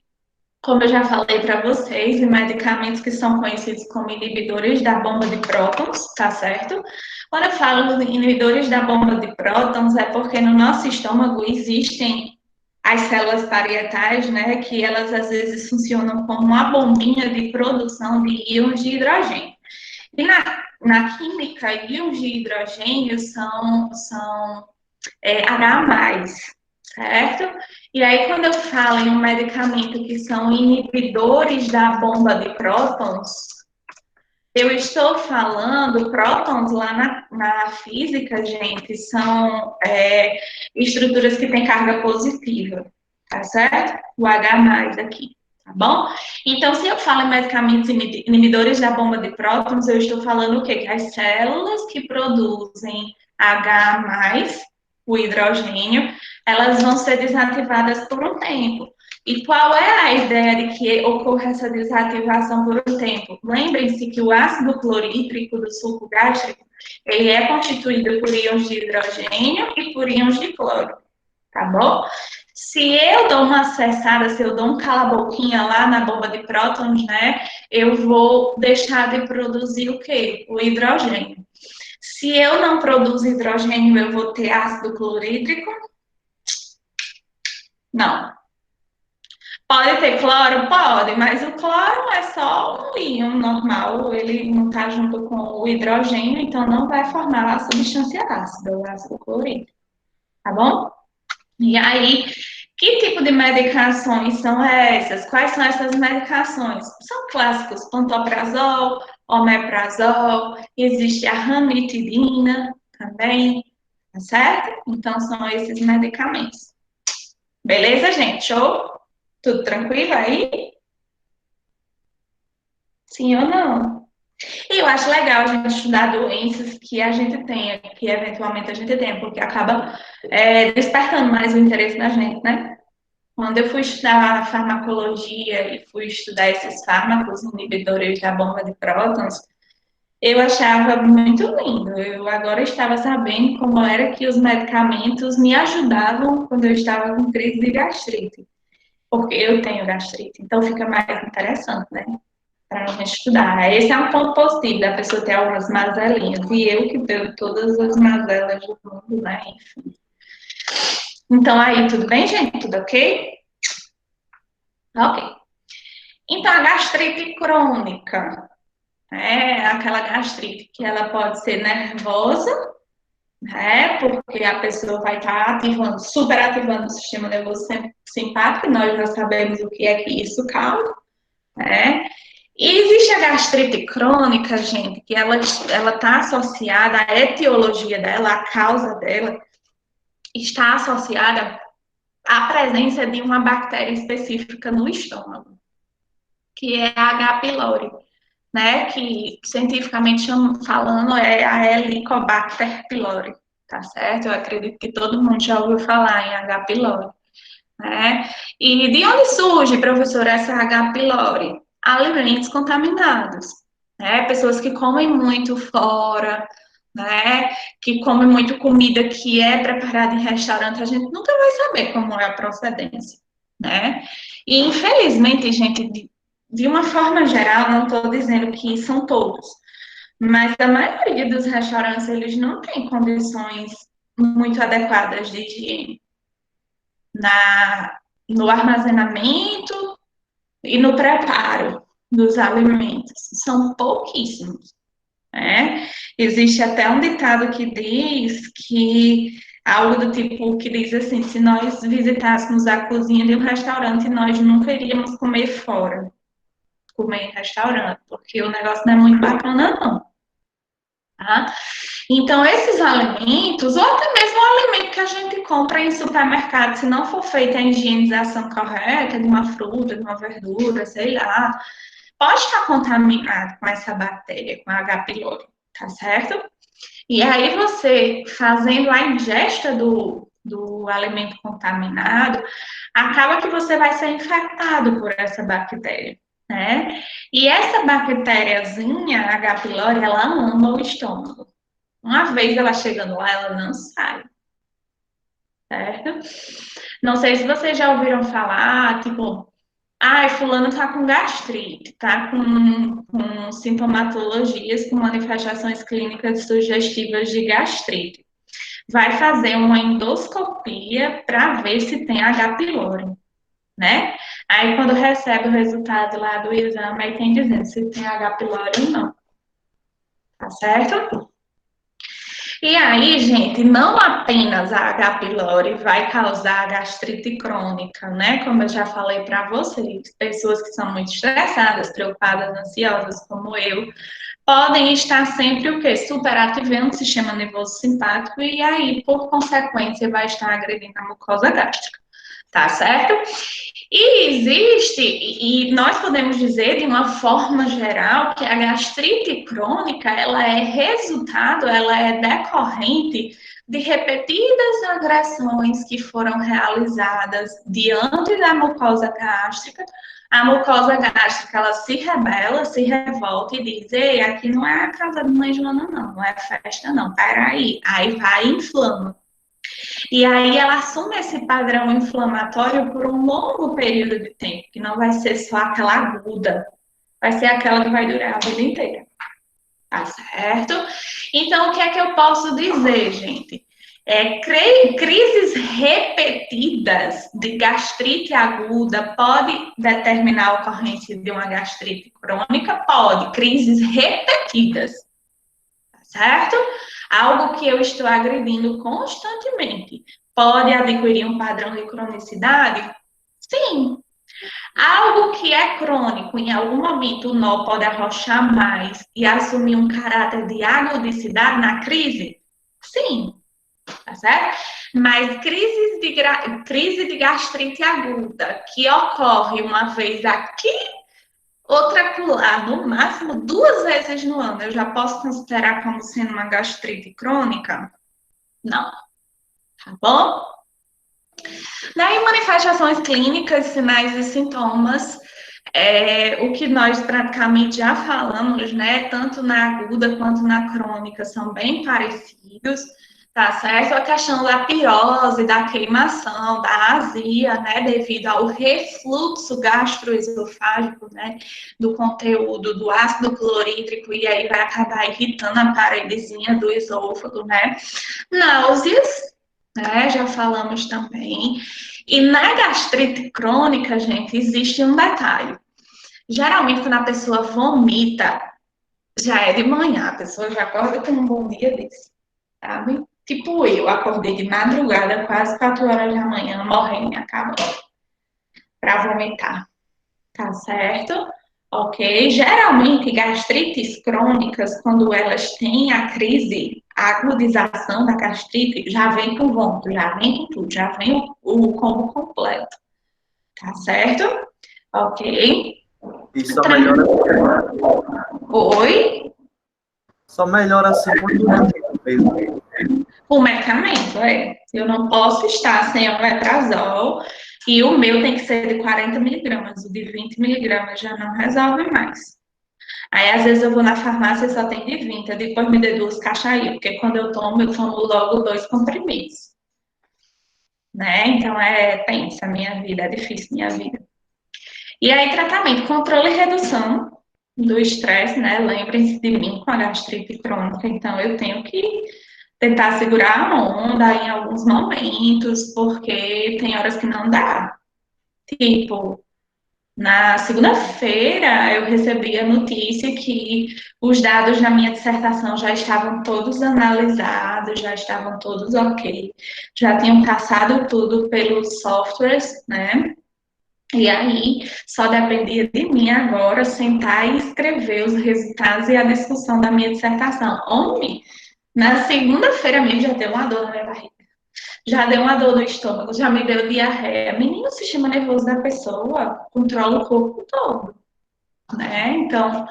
como eu já falei para vocês, em medicamentos que são conhecidos como inibidores da bomba de prótons, tá certo? Quando eu falo de inibidores da bomba de prótons, é porque no nosso estômago existem as células parietais, né, que elas às vezes funcionam como uma bombinha de produção de íons de hidrogênio. E na química, íons de hidrogênio são H+, certo? E aí, quando eu falo em um medicamento que são inibidores da bomba de prótons, eu estou falando, prótons lá na física, gente, são estruturas que têm carga positiva, tá certo? O H+ aqui. Tá bom? Então, se eu falo em medicamentos inibidores da bomba de prótons, eu estou falando o quê? Que as células que produzem H+, o hidrogênio, elas vão ser desativadas por um tempo. E qual é a ideia de que ocorra essa desativação por um tempo? Lembrem-se que o ácido clorídrico do suco gástrico, ele é constituído por íons de hidrogênio e por íons de cloro, tá bom? Se eu dou uma acessada, se eu dou um cala-boquinha lá na bomba de prótons, né, eu vou deixar de produzir o quê? O hidrogênio. Se eu não produzo hidrogênio, eu vou ter ácido clorídrico? Não. Pode ter cloro? Pode, mas o cloro é só um íon normal, ele não está junto com o hidrogênio, então não vai formar a substância ácida, o ácido clorídrico. Tá bom? E aí, que tipo de medicações são essas? Quais são essas medicações? São clássicos, pantoprazol, omeprazol, existe a ranitidina também, tá certo? Então, são esses medicamentos. Beleza, gente? Show? Tudo tranquilo aí? Sim ou não? E eu acho legal a gente estudar doenças que a gente tenha, que eventualmente a gente tenha, porque acaba despertando mais o interesse da gente, né? Quando eu fui estudar farmacologia e fui estudar esses fármacos inibidores da bomba de prótons, eu achava muito lindo. Eu agora estava sabendo como era que os medicamentos me ajudavam quando eu estava com crise de gastrite, porque eu tenho gastrite, então fica mais interessante, né? Para a gente estudar. Esse é um ponto positivo da pessoa ter algumas mazelinhas, e eu que tenho todas as mazelas do mundo, né? Enfim. Então, aí, tudo bem, gente? Tudo ok? Ok. Então, a gastrite crônica é aquela gastrite que ela pode ser nervosa, né? Porque a pessoa vai estar ativando, superativando o sistema nervoso simpático, e nós já sabemos o que é que isso causa, né? E existe a gastrite crônica, gente, que ela está associada, a etiologia dela, a causa dela, está associada à presença de uma bactéria específica no estômago, que é a H. pylori, né, que cientificamente falando é a Helicobacter pylori, tá certo? Eu acredito que todo mundo já ouviu falar em H. pylori, né? E de onde surge, professor, essa H. pylori? Alimentos contaminados, né? Pessoas que comem muito fora, né? Que comem muito comida que é preparada em restaurante, a gente nunca vai saber como é a procedência, né? E infelizmente, gente, de uma forma geral, não estou dizendo que são todos, mas a maioria dos restaurantes, eles não têm condições muito adequadas de higiene no armazenamento e no preparo dos alimentos. São pouquíssimos, né? Existe até um ditado que diz que algo do tipo que diz assim: se nós visitássemos a cozinha de um restaurante, nós nunca iríamos comer fora, comer em restaurante, porque o negócio não é muito bacana, não. Tá? Então, esses alimentos, ou até mesmo o alimento que a gente compra em supermercado, se não for feita a higienização correta de uma fruta, de uma verdura, sei lá, pode estar contaminado com essa bactéria, com a H. pylori, tá certo? E aí você, fazendo a ingesta do alimento contaminado, acaba que você vai ser infectado por essa bactéria, né? E essa bactériazinha, H. pylori, ela ama o estômago. Uma vez ela chegando lá, ela não sai, certo? Não sei se vocês já ouviram falar, tipo, fulano tá com gastrite, tá com sintomatologias, com manifestações clínicas sugestivas de gastrite. Vai fazer uma endoscopia para ver se tem H. pylori, né? Aí, quando recebe o resultado lá do exame, aí tem dizendo se tem H. pylori ou não. Tá certo? E aí, gente, não apenas a H. pylori vai causar gastrite crônica, né? Como eu já falei para vocês, pessoas que são muito estressadas, preocupadas, ansiosas, como eu, podem estar sempre o quê? Superativando o sistema nervoso simpático e aí, por consequência, vai estar agredindo a mucosa gástrica, tá certo? E existe, e nós podemos dizer de uma forma geral, que a gastrite crônica, ela é resultado, ela é decorrente de repetidas agressões que foram realizadas diante da mucosa gástrica. A mucosa gástrica, ela se rebela, se revolta e diz: ei, aqui não é a casa de mãe Joana, não é festa, não, peraí. Aí vai e inflama. E aí ela assume esse padrão inflamatório por um longo período de tempo, que não vai ser só aquela aguda, vai ser aquela que vai durar a vida inteira. Tá certo? Então, o que é que eu posso dizer, gente? Crises repetidas de gastrite aguda pode determinar a ocorrência de uma gastrite crônica? Pode. Crises repetidas. Tá certo? Algo que eu estou agredindo constantemente pode adquirir um padrão de cronicidade? Sim. Algo que é crônico, em algum momento o nó pode arrochar mais e assumir um caráter de agudicidade na crise? Sim. Tá certo? Mas crise de gastrite aguda, que ocorre uma vez aqui, outra acolá, no máximo 2 vezes no ano, eu já posso considerar como sendo uma gastrite crônica? Não. Tá bom? Daí, manifestações clínicas, sinais e sintomas, o que nós praticamente já falamos, né, tanto na aguda quanto na crônica, são bem parecidos, tá certo? A questão da pirose, da queimação, da azia, né, devido ao refluxo gastroesofágico, né, do conteúdo do ácido clorídrico, e aí vai acabar irritando a paredezinha do esôfago, né? Náuseas, né, já falamos também. E na gastrite crônica, gente, existe um detalhe. Geralmente, quando a pessoa vomita, já é de manhã, a pessoa já acorda com um bom dia desse, sabe? Tipo eu, acordei de madrugada, quase 4 horas da manhã, morrendo, acabando, para vomitar, tá certo? Ok? Geralmente, gastrites crônicas, quando elas têm a crise, a agudização da gastrite, já vem com vômito, já vem com tudo, já vem o combo completo, tá certo? Ok? E só melhora, Oi? só melhora assim quando o mesmo. O medicamento, Eu não posso estar sem omeprazol e o meu tem que ser de 40 miligramas, o de 20 miligramas já não resolve mais. Aí, às vezes, eu vou na farmácia e só tem de 20, depois me dê 2 caixas aí, porque quando eu tomo logo 2 comprimidos, né? Então, é tensa a minha vida, é difícil a minha vida. E aí, tratamento, controle e redução do estresse, né? Lembrem-se de mim com a gastrite crônica, então eu tenho que tentar segurar a onda em alguns momentos, porque tem horas que não dá. Tipo, na segunda-feira eu recebi a notícia que os dados da minha dissertação já estavam todos analisados, já estavam todos ok, já tinham passado tudo pelos softwares, né? E aí, só dependia de mim agora sentar e escrever os resultados e a discussão da minha dissertação. Homem, na segunda-feira mesmo já deu uma dor na minha barriga, já deu uma dor no estômago, já me deu diarreia. Menino, o sistema nervoso da pessoa controla o corpo todo, né? Então,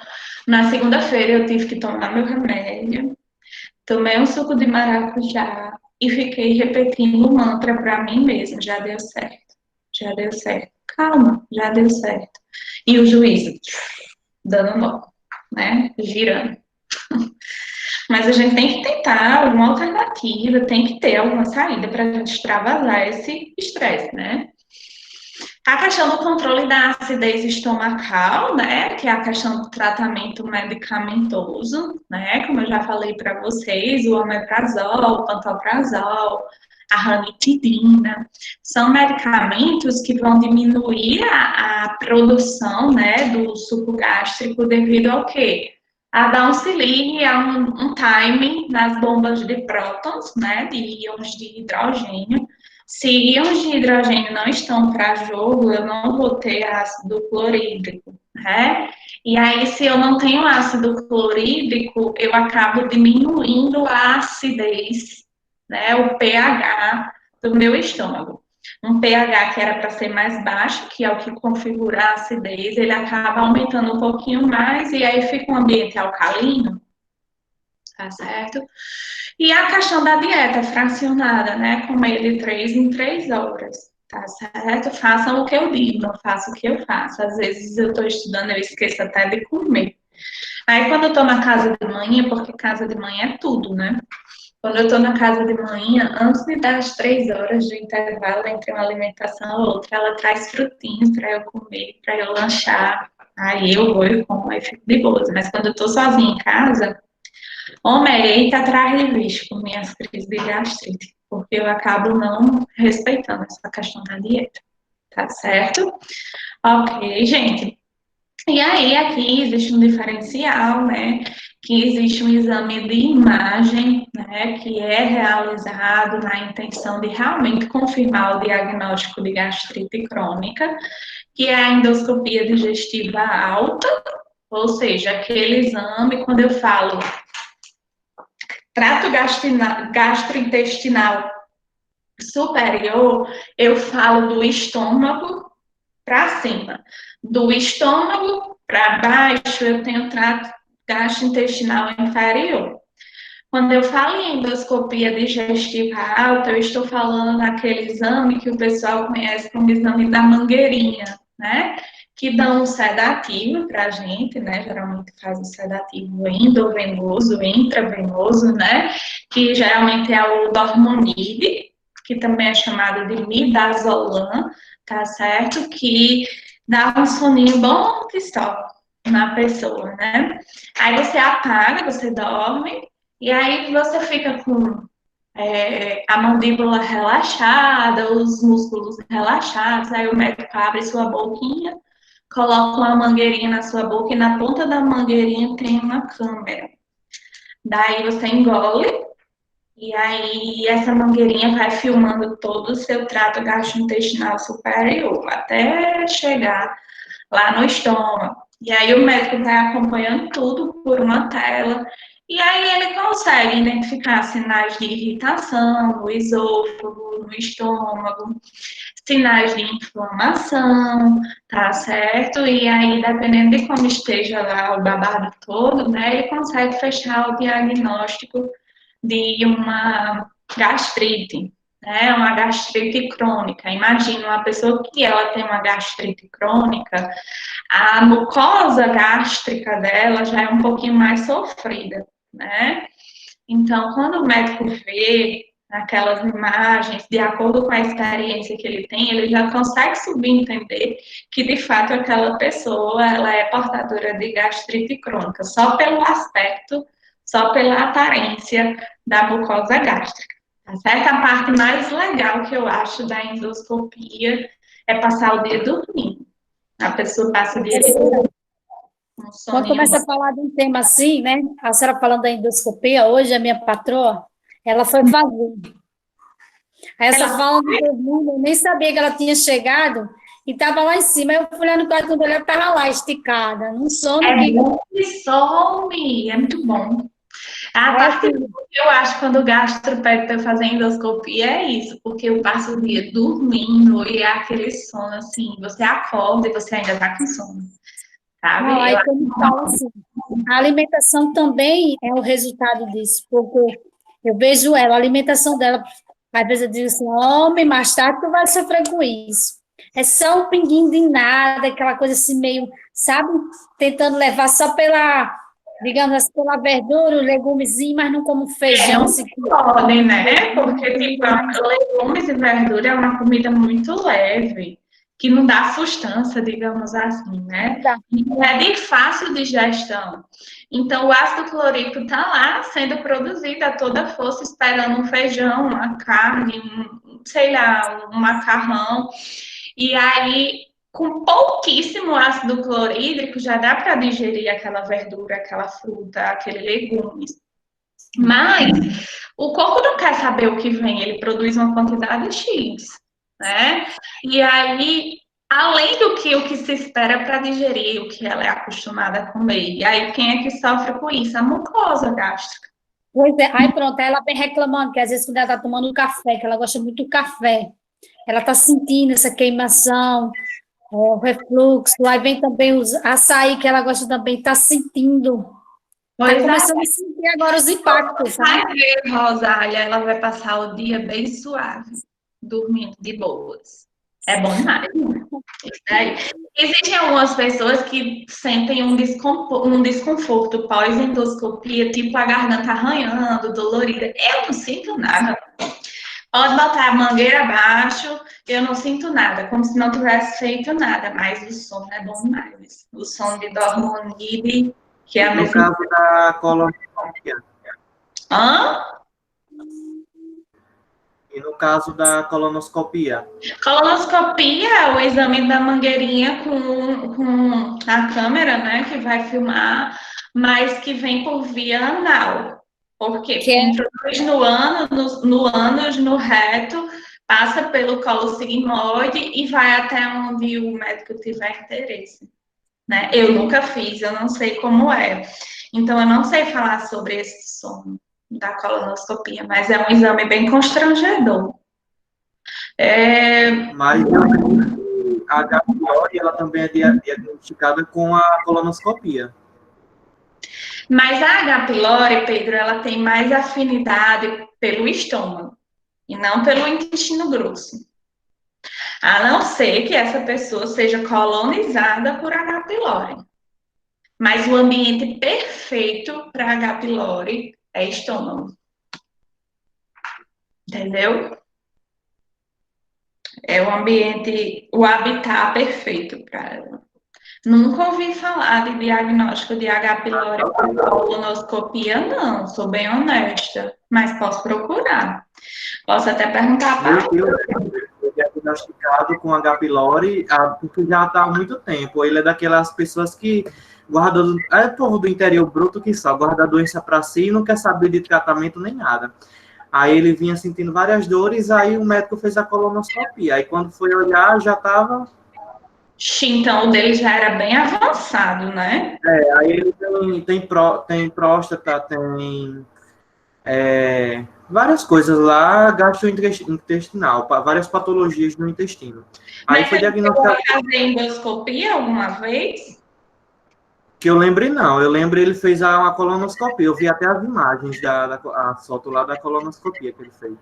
na segunda-feira eu tive que tomar meu remédio, tomei um suco de maracujá e fiquei repetindo o mantra para mim mesma: já deu certo, já deu certo. Calma, já deu certo. E o juízo dando nó, né? Girando. Mas a gente tem que tentar alguma alternativa, tem que ter alguma saída para a gente extravasar esse estresse, né? A questão do controle da acidez estomacal, né, que é a questão do tratamento medicamentoso, né, como eu já falei para vocês, o omeprazol, o pantoprazol, a ranitidina, são medicamentos que vão diminuir a produção, né, do suco gástrico devido ao quê? A dar um selim, a um timing nas bombas de prótons, né, de íons de hidrogênio. Se íons de hidrogênio não estão para jogo, eu não vou ter ácido clorídrico, né? E aí, se eu não tenho ácido clorídrico, eu acabo diminuindo a acidez, né? O pH do meu estômago. Um pH que era para ser mais baixo, que é o que configura a acidez, ele acaba aumentando um pouquinho mais, e aí fica um ambiente alcalino, tá certo? E a questão da dieta fracionada, né? Comer de 3 em 3 horas, tá certo? Façam o que eu digo, não façam o que eu faço. Às vezes eu estou estudando, eu esqueço até de comer. Aí quando eu estou na casa de manhã, porque casa de manhã é tudo, né? Quando eu estou na casa de manhã, antes de dar as 3 horas de intervalo entre uma alimentação ou outra, ela traz frutinhos para eu comer, para eu lanchar. Aí eu vou e como, aí fico de boa. Mas quando eu estou sozinha em casa, homem, eita atrás de bicho com minhas crises de gastrite, porque eu acabo não respeitando essa questão da dieta, tá certo? Ok, gente. E aí, aqui existe um diferencial, né? Que existe um exame de imagem, né? Que é realizado na intenção de realmente confirmar o diagnóstico de gastrite crônica, que é a endoscopia digestiva alta, ou seja, aquele exame, quando eu falo trato gastrointestinal superior, eu falo do estômago para cima. Do estômago para baixo, eu tenho trato gastrointestinal inferior. Quando eu falo em endoscopia digestiva alta, eu estou falando naquele exame que o pessoal conhece como exame da mangueirinha, né? Que dão um sedativo para a gente, né? Geralmente faz o sedativo endovenoso, intravenoso, né? Que geralmente é o dormonide, que também é chamado de midazolam, tá certo? Que dá um soninho bom que só na pessoa, né? Aí você apaga, você dorme, e aí você fica com a mandíbula relaxada, os músculos relaxados, aí o médico abre sua boquinha, coloca uma mangueirinha na sua boca e na ponta da mangueirinha tem uma câmera. Daí você engole e aí essa mangueirinha vai filmando todo o seu trato gastrointestinal superior até chegar lá no estômago. E aí o médico vai acompanhando tudo por uma tela. E aí ele consegue identificar sinais de irritação no esôfago, no estômago, sinais de inflamação, tá certo? E aí, dependendo de como esteja lá o babado todo, né, ele consegue fechar o diagnóstico de uma gastrite, né, uma gastrite crônica. Imagina uma pessoa que ela tem uma gastrite crônica, a mucosa gástrica dela já é um pouquinho mais sofrida, né? Então, quando o médico vê aquelas imagens, de acordo com a experiência que ele já consegue subentender que, de fato, aquela pessoa, ela é portadora de gastrite crônica, só pelo aspecto, só pela aparência da mucosa gástrica. Tá certo? A parte mais legal que eu acho da endoscopia é passar o dia dormindo. A pessoa passa o dia dormindo. Quando começa a falar de um tema assim, né? A senhora falando da endoscopia, hoje a minha patroa, ela foi fazer. Aí essa falando de dormindo, eu nem sabia que ela tinha chegado e estava lá em cima. Eu fui lá no quarto, quando ela estava lá, esticada, num sono é bom que some, é muito bom. A parte que eu acho quando o gastro pede para fazer endoscopia é isso, porque eu passo o dia dormindo e é aquele sono assim, você acorda e você ainda está com sono, sabe? Não, aí quando fala assim, a alimentação também é o resultado disso, porque eu vejo ela, a alimentação dela, às vezes eu digo assim, homem, mais tarde tu vai sofrer com isso. É só um pinguinho de nada, aquela coisa assim meio, sabe, tentando levar só pela, digamos assim, pela verdura, o legumezinho, mas não como feijão. Não Assim, podem, né? Porque tipo, legumes e verdura é uma comida muito leve, que não dá sustância, digamos assim, né? E é de fácil digestão. Então, o ácido clorídrico está lá sendo produzido a toda força, esperando um feijão, uma carne, sei lá, um macarrão. E aí, com pouquíssimo ácido clorídrico, já dá para digerir aquela verdura, aquela fruta, aquele legume. Mas o corpo não quer saber o que vem, ele produz uma quantidade X, né? E aí, além do que o que se espera para digerir, o que ela é acostumada a comer. E aí, quem é que sofre com isso? A mucosa gástrica. Pois é, aí pronto, ela vem reclamando que às vezes quando ela está tomando café, que ela gosta muito do café, ela está sentindo essa queimação, o refluxo, aí vem também os açaí, que ela gosta também, está sentindo. Está começando a sentir agora os impactos, sabe? Vai ver, Rosália, ela vai passar o dia bem suave, dormindo de boas. É bom demais. Existem algumas pessoas que sentem um desconforto pós-endoscopia, tipo a garganta arranhando, dolorida. Eu não sinto nada. Pode botar a mangueira abaixo, eu não sinto nada, como se não tivesse feito nada, mas o sono é bom demais. O sono de dormonide, que é a No caso da colonoscopia. Hã? E no caso da colonoscopia? Colonoscopia é o exame da mangueirinha com a câmera, né, que vai filmar, mas que vem por via anal. Por quê? Porque introduz no ânus, no reto, passa pelo colo sigmoide e vai até onde o médico tiver interesse. Né? Eu nunca fiz, eu não sei como é. Então, eu não sei falar sobre esse som da colonoscopia, mas é um exame bem constrangedor. Mas a H. pylori, ela também é diagnosticada com a colonoscopia. Mas a H. pylori, Pedro, ela tem mais afinidade pelo estômago e não pelo intestino grosso. A não ser que essa pessoa seja colonizada por H. pylori. Mas o ambiente perfeito para H. pylori é estômago. Entendeu? É o ambiente, o habitat perfeito para ela. Nunca ouvi falar de diagnóstico de H. pylori por colonoscopia, não. Sou bem honesta, mas posso procurar. Posso até perguntar para Foi diagnosticado com H. pylori porque já está há muito tempo. Ele é daquelas pessoas que guarda, é povo do interior bruto que só guarda a doença para si e não quer saber de tratamento nem nada. Aí ele vinha sentindo várias dores, aí o médico fez a colonoscopia. Aí quando foi olhar, já estava... Então, o dele já era bem avançado, né? Aí ele tem próstata, tem várias coisas lá, gastrointestinal, várias patologias no intestino. Aí Mas foi você chegou diagnosticado, a fazer endoscopia alguma vez? que eu lembre não, eu lembro ele fez uma colonoscopia, eu vi até as imagens a foto lá da colonoscopia que ele fez.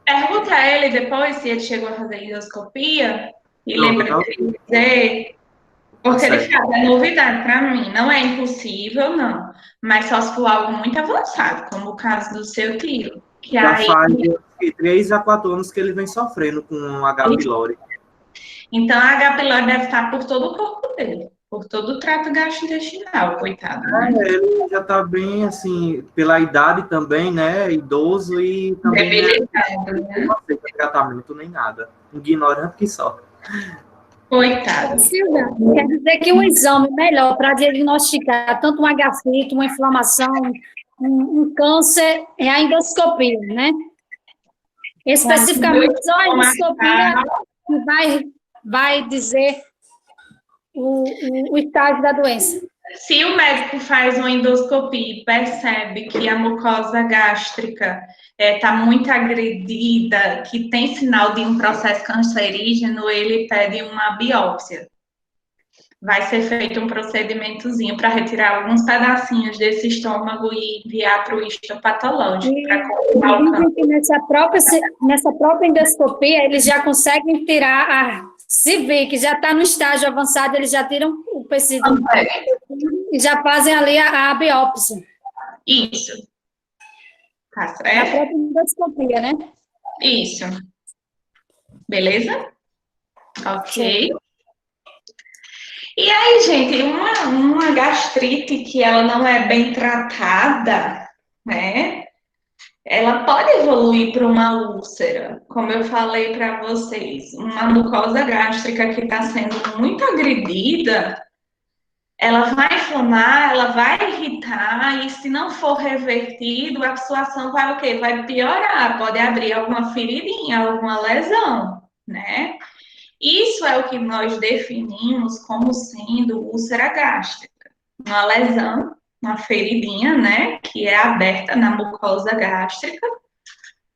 Pergunta a ele depois se ele chegou a fazer endoscopia e Pronto, lembra tá, de dizer, porque tá ele certo. fala, é novidade para mim, não é impossível, não, mas só se for algo muito avançado, como o caso do seu tio, que Já aí, faz 3 a 4 anos que ele vem sofrendo com H. pylori. então a H. pylori deve estar por todo o corpo dele, por todo o trato gastrointestinal, coitado, né? Ele já está bem, assim, pela idade também, né? Idoso e também, né? Debilitado, né? Não aceita tratamento nem nada. Ignorante que só. Coitado. Silvia, quer dizer que um exame melhor para diagnosticar tanto uma gastrite, uma inflamação, um câncer, é a endoscopia, né? Especificamente, só a endoscopia que vai dizer o estágio da doença. Se o médico faz uma endoscopia e percebe que a mucosa gástrica está muito agredida, que tem sinal de um processo cancerígeno, ele pede uma biópsia. Vai ser feito um procedimentozinho para retirar alguns pedacinhos desse estômago e enviar para o histopatológico. Dizem que nessa própria endoscopia, eles já conseguem tirar se vê que já está no estágio avançado, eles já tiram o tecido e já fazem ali a biópsia. Isso. Tá Na certo? própria endoscopia, né? Isso. Beleza? Ok. E aí, gente, uma gastrite que ela não é bem tratada, né? Ela pode evoluir para uma úlcera, como eu falei para vocês, uma mucosa gástrica que está sendo muito agredida, ela vai inflamar, ela vai irritar, e se não for revertido, a situação vai o quê? Vai piorar, pode abrir alguma feridinha, alguma lesão, né? Isso é o que nós definimos como sendo úlcera gástrica. Uma lesão, uma feridinha, né, que é aberta na mucosa gástrica,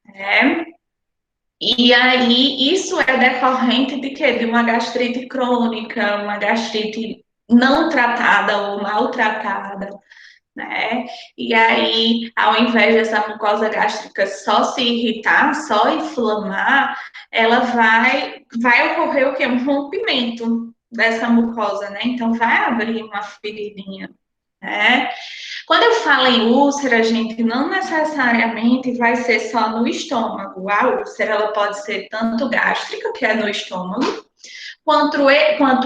né? E aí, isso é decorrente de quê? De uma gastrite crônica, uma gastrite não tratada ou maltratada, né? E aí, ao invés dessa mucosa gástrica só se irritar, só inflamar, ela vai ocorrer o quê? Um rompimento dessa mucosa, né? Então, vai abrir uma feridinha, né? Quando eu falo em úlcera, gente, não necessariamente vai ser só no estômago. A úlcera, ela pode ser tanto gástrica, que é no estômago, quanto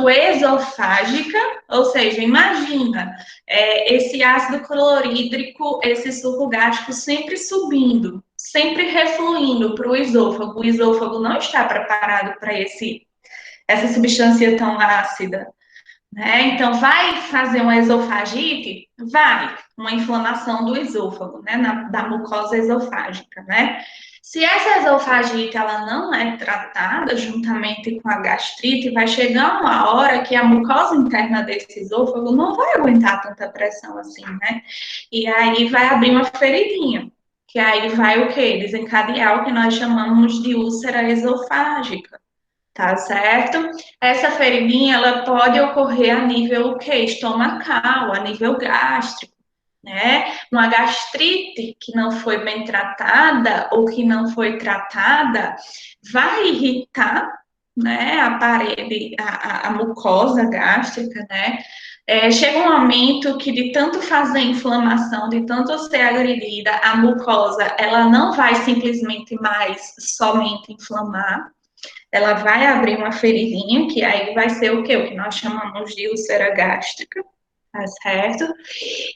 esofágica, ou seja, imagina esse ácido clorídrico, esse suco gástrico sempre subindo, sempre refluindo para o esôfago. O esôfago não está preparado para essa substância tão ácida. Né? Então, vai fazer uma esofagite? Vai, uma inflamação do esôfago, né? Da mucosa esofágica, né? Se essa esofagite ela não é tratada juntamente com a gastrite, vai chegar uma hora que a mucosa interna desse esôfago não vai aguentar tanta pressão assim, né? E aí vai abrir uma feridinha, que aí vai o quê? Desencadear o que nós chamamos de úlcera esofágica. Tá certo? Essa feridinha, ela pode ocorrer a nível o quê? Estomacal, a nível gástrico, né? Uma gastrite que não foi bem tratada ou que não foi tratada vai irritar, né, a parede, a mucosa gástrica, né? Chega um momento que de tanto fazer inflamação, de tanto ser agredida, a mucosa, ela não vai simplesmente mais somente inflamar, ela vai abrir uma feridinha, que aí vai ser o quê? O que nós chamamos de úlcera gástrica, tá certo?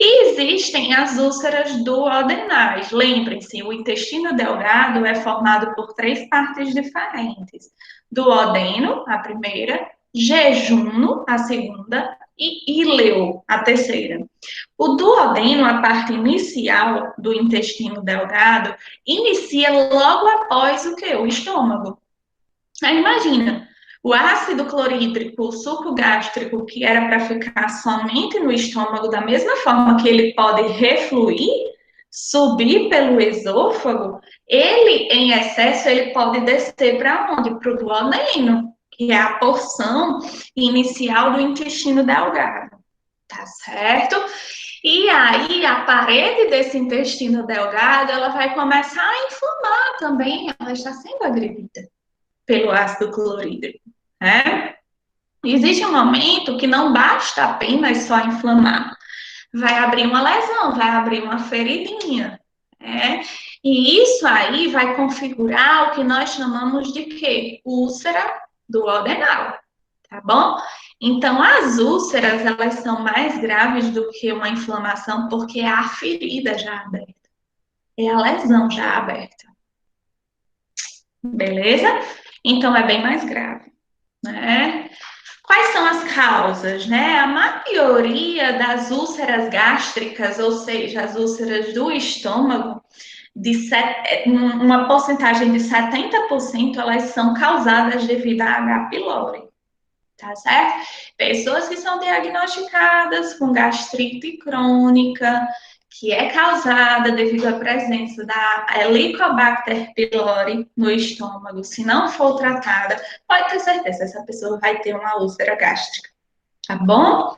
E existem as úlceras duodenais. Lembrem-se, o intestino delgado é formado por 3 partes diferentes. Duodeno, a primeira, jejuno, a segunda, e íleo, a terceira. O duodeno, a parte inicial do intestino delgado, inicia logo após o quê? O estômago. Aí imagina, o ácido clorídrico, o suco gástrico, que era para ficar somente no estômago, da mesma forma que ele pode refluir, subir pelo esôfago, ele, em excesso, ele pode descer para onde? Para o duodeno, que é a porção inicial do intestino delgado, tá certo? E aí, a parede desse intestino delgado, ela vai começar a inflamar também, ela está sendo agredida pelo ácido clorídrico, né? Existe um momento que não basta apenas só inflamar, vai abrir uma lesão, vai abrir uma feridinha, né? E isso aí vai configurar o que nós chamamos de quê? Úlcera duodenal, tá bom? Então, as úlceras, elas são mais graves do que uma inflamação, porque é a ferida já aberta, é a lesão já aberta, beleza? Então, é bem mais grave, né? Quais são as causas, né? A maioria das úlceras gástricas, ou seja, as úlceras do estômago, uma porcentagem de 70%, elas são causadas devido a H. pylori, tá certo? Pessoas que são diagnosticadas com gastrite crônica, que é causada devido à presença da Helicobacter pylori no estômago, se não for tratada, pode ter certeza, essa pessoa vai ter uma úlcera gástrica, tá bom?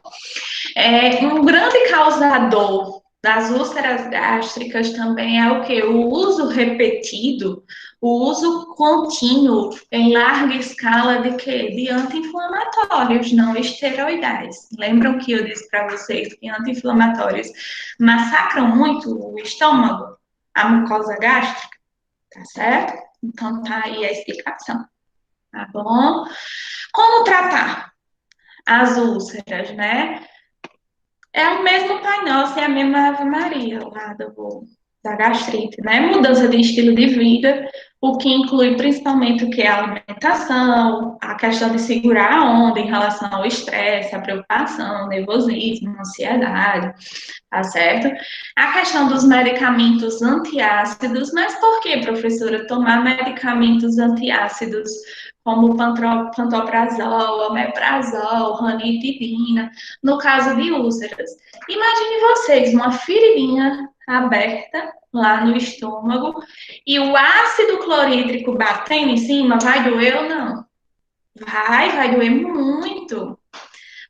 Um grande causador das úlceras gástricas também é o que? O uso repetido, o uso contínuo em larga escala de quê? De anti-inflamatórios não esteroidais. Lembram que eu disse para vocês que anti-inflamatórios massacram muito o estômago, a mucosa gástrica, tá certo? Então tá aí a explicação, tá bom? Como tratar as úlceras, né? É o mesmo Pai Nosso e a mesma Ave Maria lá da gastrite, né? Mudança de estilo de vida, o que inclui principalmente o que é a alimentação, a questão de segurar a onda em relação ao estresse, a preocupação, nervosismo, ansiedade, tá certo? A questão dos medicamentos antiácidos, mas por que, professora, tomar medicamentos antiácidos como pantoprazol, omeprazol, ranitidina, no caso de úlceras? Imagine vocês uma feridinha aberta lá no estômago e o ácido clorídrico batendo em cima, vai doer ou não? Vai doer muito.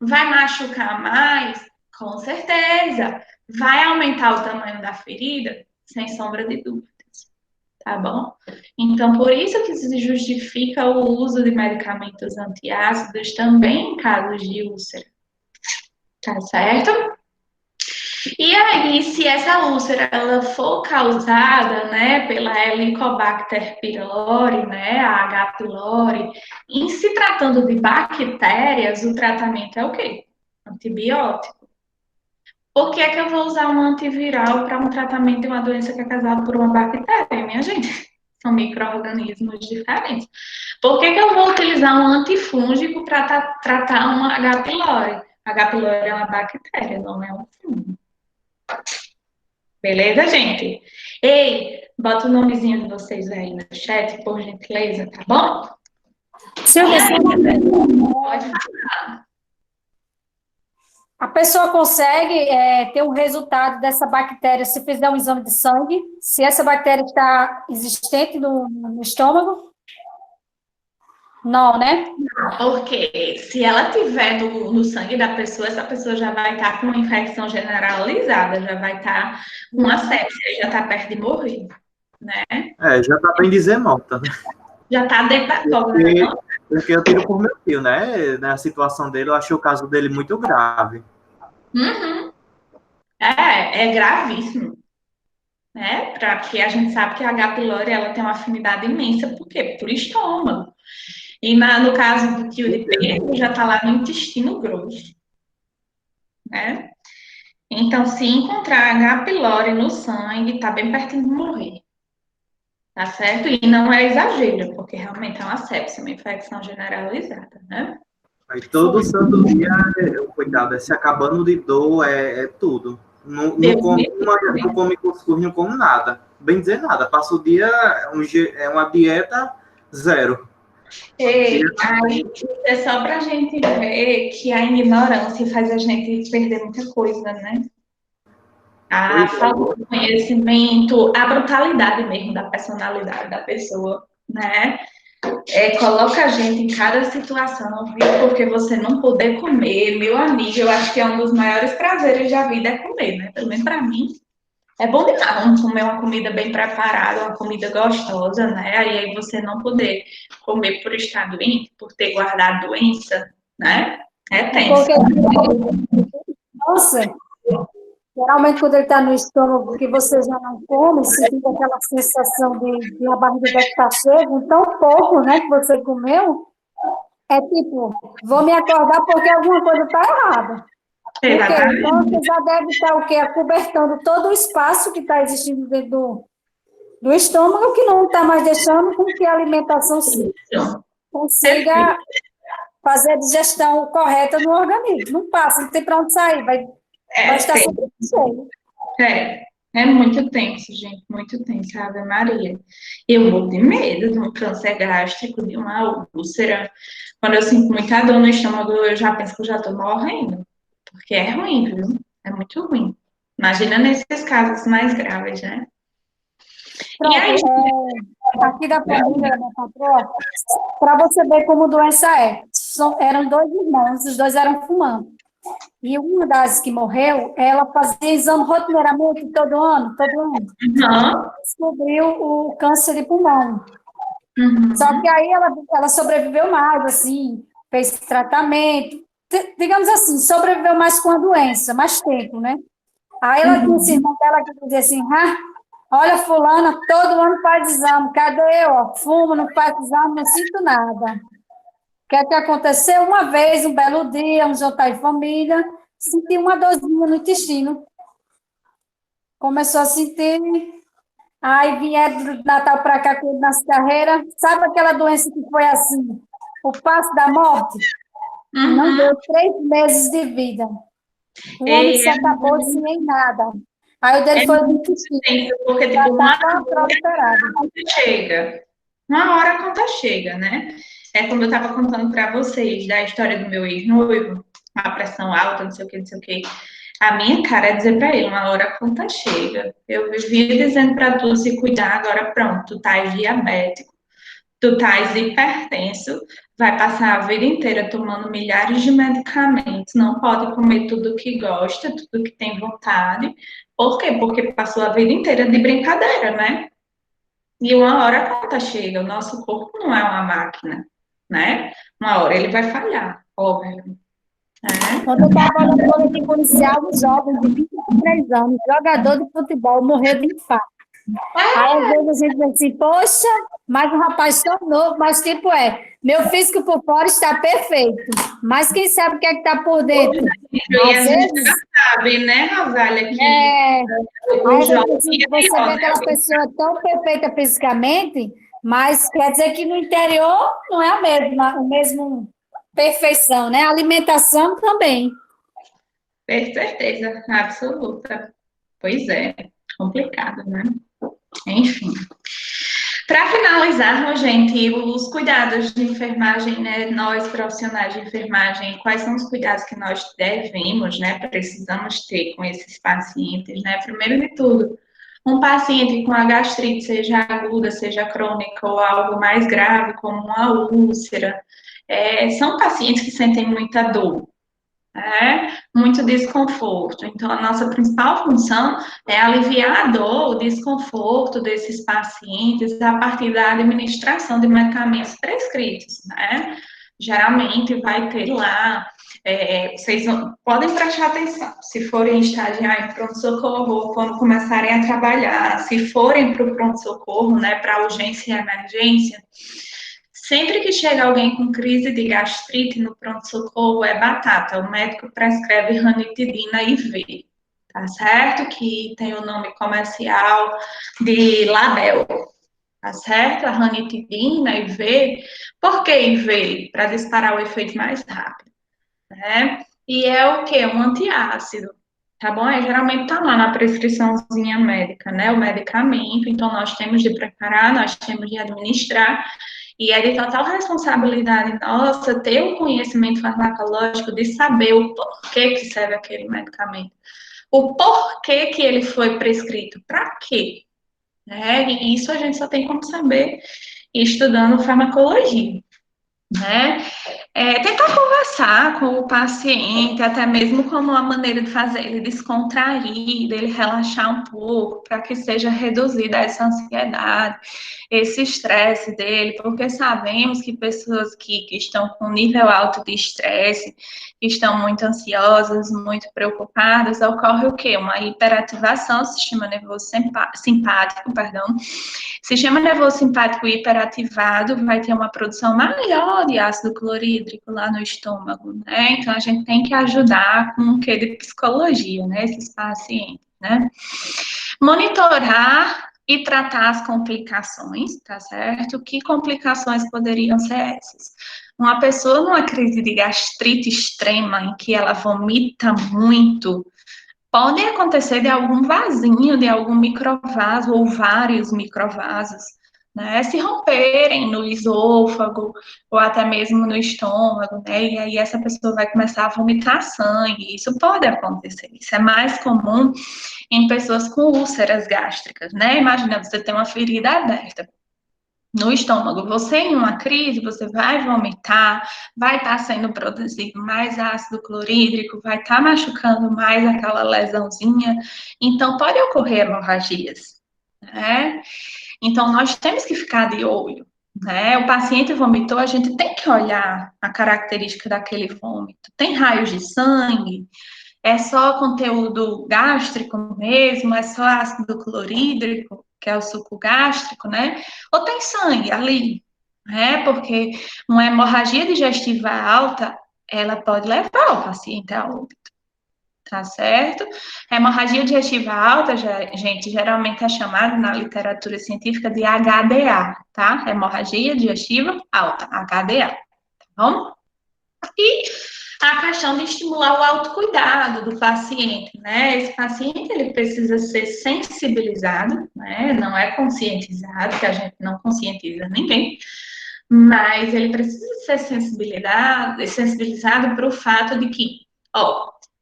Vai machucar mais? Com certeza. Vai aumentar o tamanho da ferida? Sem sombra de dúvidas, tá bom? Então, por isso que se justifica o uso de medicamentos antiácidos também em casos de úlcera, tá certo? E aí, se essa úlcera ela for causada, né, pela Helicobacter pylori, né, a H. pylori, em se tratando de bactérias, o tratamento é o quê? Antibiótico. Por que é que eu vou usar um antiviral para um tratamento de uma doença que é causada por uma bactéria, minha gente? São micro-organismos diferentes. Por que que eu vou utilizar um antifúngico para tratar uma H. pylori? H. pylori é uma bactéria, não é um fungo. Beleza, gente? Ei, bota o nomezinho de vocês aí no chat, por gentileza, tá bom? Silvia, Pode falar. a pessoa consegue ter um resultado dessa bactéria se fizer um exame de sangue, se essa bactéria está existente no estômago? Não, né? Porque se ela tiver no sangue da pessoa, essa pessoa já vai estar com uma infecção generalizada, já vai estar com uma sepsia, já está perto de morrer, né? Já tá bem dizer morta, né? Já está dentro da cova, Porque, né? porque eu tiro por meu tio, né? Na situação dele, eu achei o caso dele muito grave. Uhum. É gravíssimo, né? Porque a gente sabe que a H. pylori ela tem uma afinidade imensa, por quê? Por estômago. E no caso do tio de Pedro, já está lá no intestino grosso, né? Então, se encontrar H. pylori no sangue, está bem pertinho de morrer, tá certo? E não é exagero, porque realmente é uma sepsia, uma infecção generalizada, né? Aí todo santo dia, cuidado, se acabando de dor, é tudo. Não, não, Deus come, me não come cuscuz, não come nada. Bem dizer nada. Passa o dia, é uma dieta zero. Ei, aí, isso é só para a gente ver que a ignorância faz a gente perder muita coisa, né? A Pois é. falta de conhecimento, a brutalidade mesmo da personalidade da pessoa, né? Coloca a gente em cada situação, viu? Porque você não poder comer, meu amigo, eu acho que é um dos maiores prazeres da vida é comer, né? Pelo menos para mim. É bom demais vamos comer uma comida bem preparada, uma comida gostosa, né? Aí você não poder comer por estar doente, por ter guardado doença, né? É tenso. Porque, nossa, geralmente quando ele está no estômago, que você já não come, se fica aquela sensação de a barriga deve estar cheia, tão pouco, né, que você comeu, é tipo, vou me acordar porque alguma coisa está errada. Porque Exatamente. então você já deve estar o quê? Acobertando todo o espaço que está existindo dentro do estômago, que não está mais deixando com que a alimentação consiga fazer a digestão correta no organismo. Não passa, não tem para onde sair, vai estar sempre cheio. É muito tenso, gente, muito tenso, Ave Maria. Eu vou de medo de um câncer gástrico, de uma úlcera. Quando eu sinto muita dor no estômago, eu já penso que eu já estou morrendo. Porque é ruim, viu? É muito ruim. Imagina nesses casos mais graves, né? Pronto, E aí, aqui da família da minha patroa, para você ver como doença é. Eram 2 irmãos, os 2 eram fumantes. E uma das que morreu, ela fazia exame rotineiramente todo ano, descobriu o câncer de pulmão. Só que aí ela sobreviveu mais, assim, fez tratamento, digamos assim, sobreviveu mais com a doença, mais tempo, né? Aí ela tinha esse irmão dela que dizia assim, olha, fulana, todo ano faz exame, cadê eu? Ó, fumo, não faz exame, não sinto nada. O que é que aconteceu? Uma vez, um belo dia, um jantar em família, senti uma dorzinha no intestino. Começou a sentir, aí vinha do Natal para cá com nas carreiras. Sabe aquela doença que foi assim, o passo da morte? Não deu 3 meses de vida. O homem se acabou assim em nada. Aí o dele foi do intestino. porque Já tipo, estava proliferado. uma hora a conta chega, né? É como eu estava contando para vocês da história do meu ex-noivo, a pressão alta, não sei o que, não sei o que. A minha cara é dizer para ele, uma hora a conta chega. Eu vivia dizendo para tu se cuidar, agora pronto, tu estás diabético, tu estás hipertenso, vai passar a vida inteira tomando milhares de medicamentos, não pode comer tudo que gosta, tudo que tem vontade. Por quê? Porque passou a vida inteira de brincadeira, né? E uma hora a conta chega, o nosso corpo não é uma máquina, né? Uma hora ele vai falhar, óbvio. Né? Quando eu estava no boletim policial, um jovem de 23 anos, jogador de futebol, morreu de infarto. Aí, às vezes, a gente diz assim, poxa, mas um rapaz tão novo, mas tipo meu físico por fora está perfeito, mas quem sabe o que é que está por dentro? E a gente já sabe, né, Rosália, que aí, você vê aquela pessoa tão perfeita fisicamente, mas quer dizer que no interior não é o mesmo perfeição, né? A alimentação também. ter certeza absoluta. Pois é, complicado, né? Enfim. Para finalizarmos, gente, os cuidados de enfermagem, né? Nós, profissionais de enfermagem, quais são os cuidados que nós devemos, né? Precisamos ter com esses pacientes, né? Primeiro de tudo, Um paciente com a gastrite, seja aguda, seja crônica ou algo mais grave, como uma úlcera, são pacientes que sentem muita dor, muito desconforto. Então, a nossa principal função é aliviar a dor, o desconforto desses pacientes a partir da administração de medicamentos prescritos, né? Geralmente vai ter lá, vocês podem prestar atenção, se forem estagiar em pronto-socorro, quando começarem a trabalhar, se forem para o pronto-socorro, né, para urgência e emergência, sempre que chega alguém com crise de gastrite no pronto-socorro, é batata. O médico prescreve ranitidina IV, tá certo? Que tem o nome comercial de Label, tá certo? A ranitidina IV. Por que IV? Para disparar o efeito mais rápido, né? E é o quê? Um antiácido, tá bom? Geralmente tá lá na prescriçãozinha médica, né? O medicamento, então nós temos de preparar, nós temos de administrar, e é de total responsabilidade nossa ter o conhecimento farmacológico de saber o porquê que serve aquele medicamento, o porquê que ele foi prescrito, para quê, né? E isso a gente só tem como saber estudando farmacologia, né? Tentar conversar com o paciente, até mesmo como uma maneira de fazer ele descontrair, dele relaxar um pouco, para que seja reduzida essa ansiedade, esse estresse dele, porque sabemos que pessoas que estão com nível alto de estresse, que estão muito ansiosas, muito preocupadas, ocorre o quê? Uma hiperativação do sistema nervoso simpático, perdão. Sistema nervoso simpático hiperativado vai ter uma produção maior de ácido clorídrico lá no estômago, né? Então, a gente tem que ajudar com o que de psicologia, né? Esses pacientes, né? Monitorar e tratar as complicações, tá certo? Que complicações poderiam ser essas? Uma pessoa numa crise de gastrite extrema, em que ela vomita muito, pode acontecer de algum vasinho, de algum microvaso ou vários microvasos, né, se romperem no esôfago ou até mesmo no estômago, né, e aí essa pessoa vai começar a vomitar sangue. Isso pode acontecer. Isso é mais comum em pessoas com úlceras gástricas, né? Imagina você ter uma ferida aberta no estômago, você em uma crise, você vai vomitar, vai estar sendo produzido mais ácido clorídrico, vai estar machucando mais aquela lesãozinha, então pode ocorrer hemorragias, né? Então nós temos que ficar de olho, né? O paciente vomitou, a gente tem que olhar a característica daquele vômito. Tem raios de sangue? É só conteúdo gástrico mesmo? É só ácido clorídrico, que é o suco gástrico, né? Ou tem sangue ali, né? Porque uma hemorragia digestiva alta, ela pode levar o paciente a óbito, tá certo? A hemorragia digestiva alta, gente, geralmente é chamada na literatura científica de HDA, tá? Hemorragia digestiva alta, HDA, tá bom? E a questão de estimular o autocuidado do paciente, né? Esse paciente, ele precisa ser sensibilizado, né? Não é conscientizado, que a gente não conscientiza ninguém, mas ele precisa ser sensibilizado para o fato de que,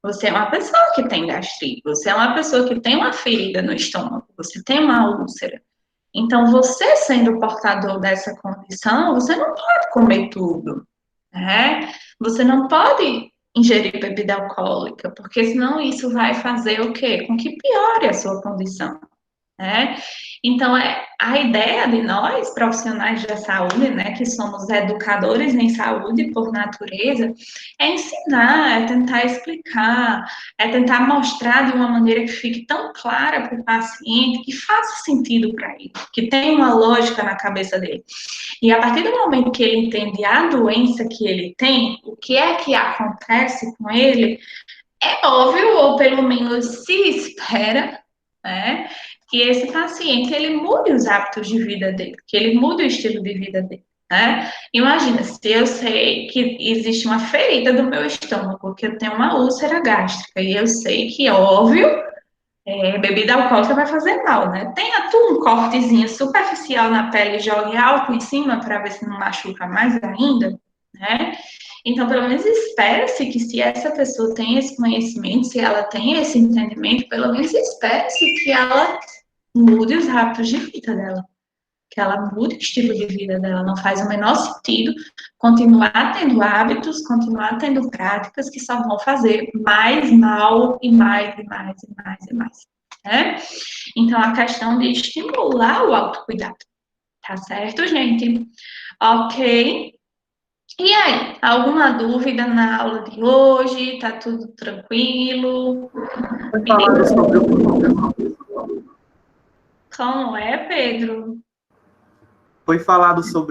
você é uma pessoa que tem gastrite, você é uma pessoa que tem uma ferida no estômago, você tem uma úlcera. Então, você sendo portador dessa condição, você não pode comer tudo, né? Você não pode ingerir bebida alcoólica, porque senão isso vai fazer o quê? Com que piore a sua condição, né? Então, a ideia de nós, profissionais da saúde, né, que somos educadores em saúde por natureza, é ensinar, é tentar explicar, é tentar mostrar de uma maneira que fique tão clara para o paciente, que faça sentido para ele, que tenha uma lógica na cabeça dele. E a partir do momento que ele entende a doença que ele tem, o que é que acontece com ele, é óbvio, ou pelo menos se espera, né, que esse paciente, ele mude os hábitos de vida dele, que ele mude o estilo de vida dele, né? Imagina, se eu sei que existe uma ferida do meu estômago, que eu tenho uma úlcera gástrica, e eu sei que, óbvio, bebida alcoólica vai fazer mal, né? Tenha tu um cortezinho superficial na pele e jogue álcool em cima para ver se não machuca mais ainda, né? Então, pelo menos espera-se que se essa pessoa tem esse conhecimento, se ela tem esse entendimento, pelo menos espera-se que ela mude os hábitos de vida dela. Que ela mude o estilo de vida dela. Não faz o menor sentido continuar tendo hábitos, continuar tendo práticas que só vão fazer mais mal e mais e mais e mais e mais. Né? Então, a questão de estimular o autocuidado. Tá certo, gente? Ok. E aí, alguma dúvida na aula de hoje? Tá tudo tranquilo? Foi falado sobre o Como é, Pedro? Foi falado sobre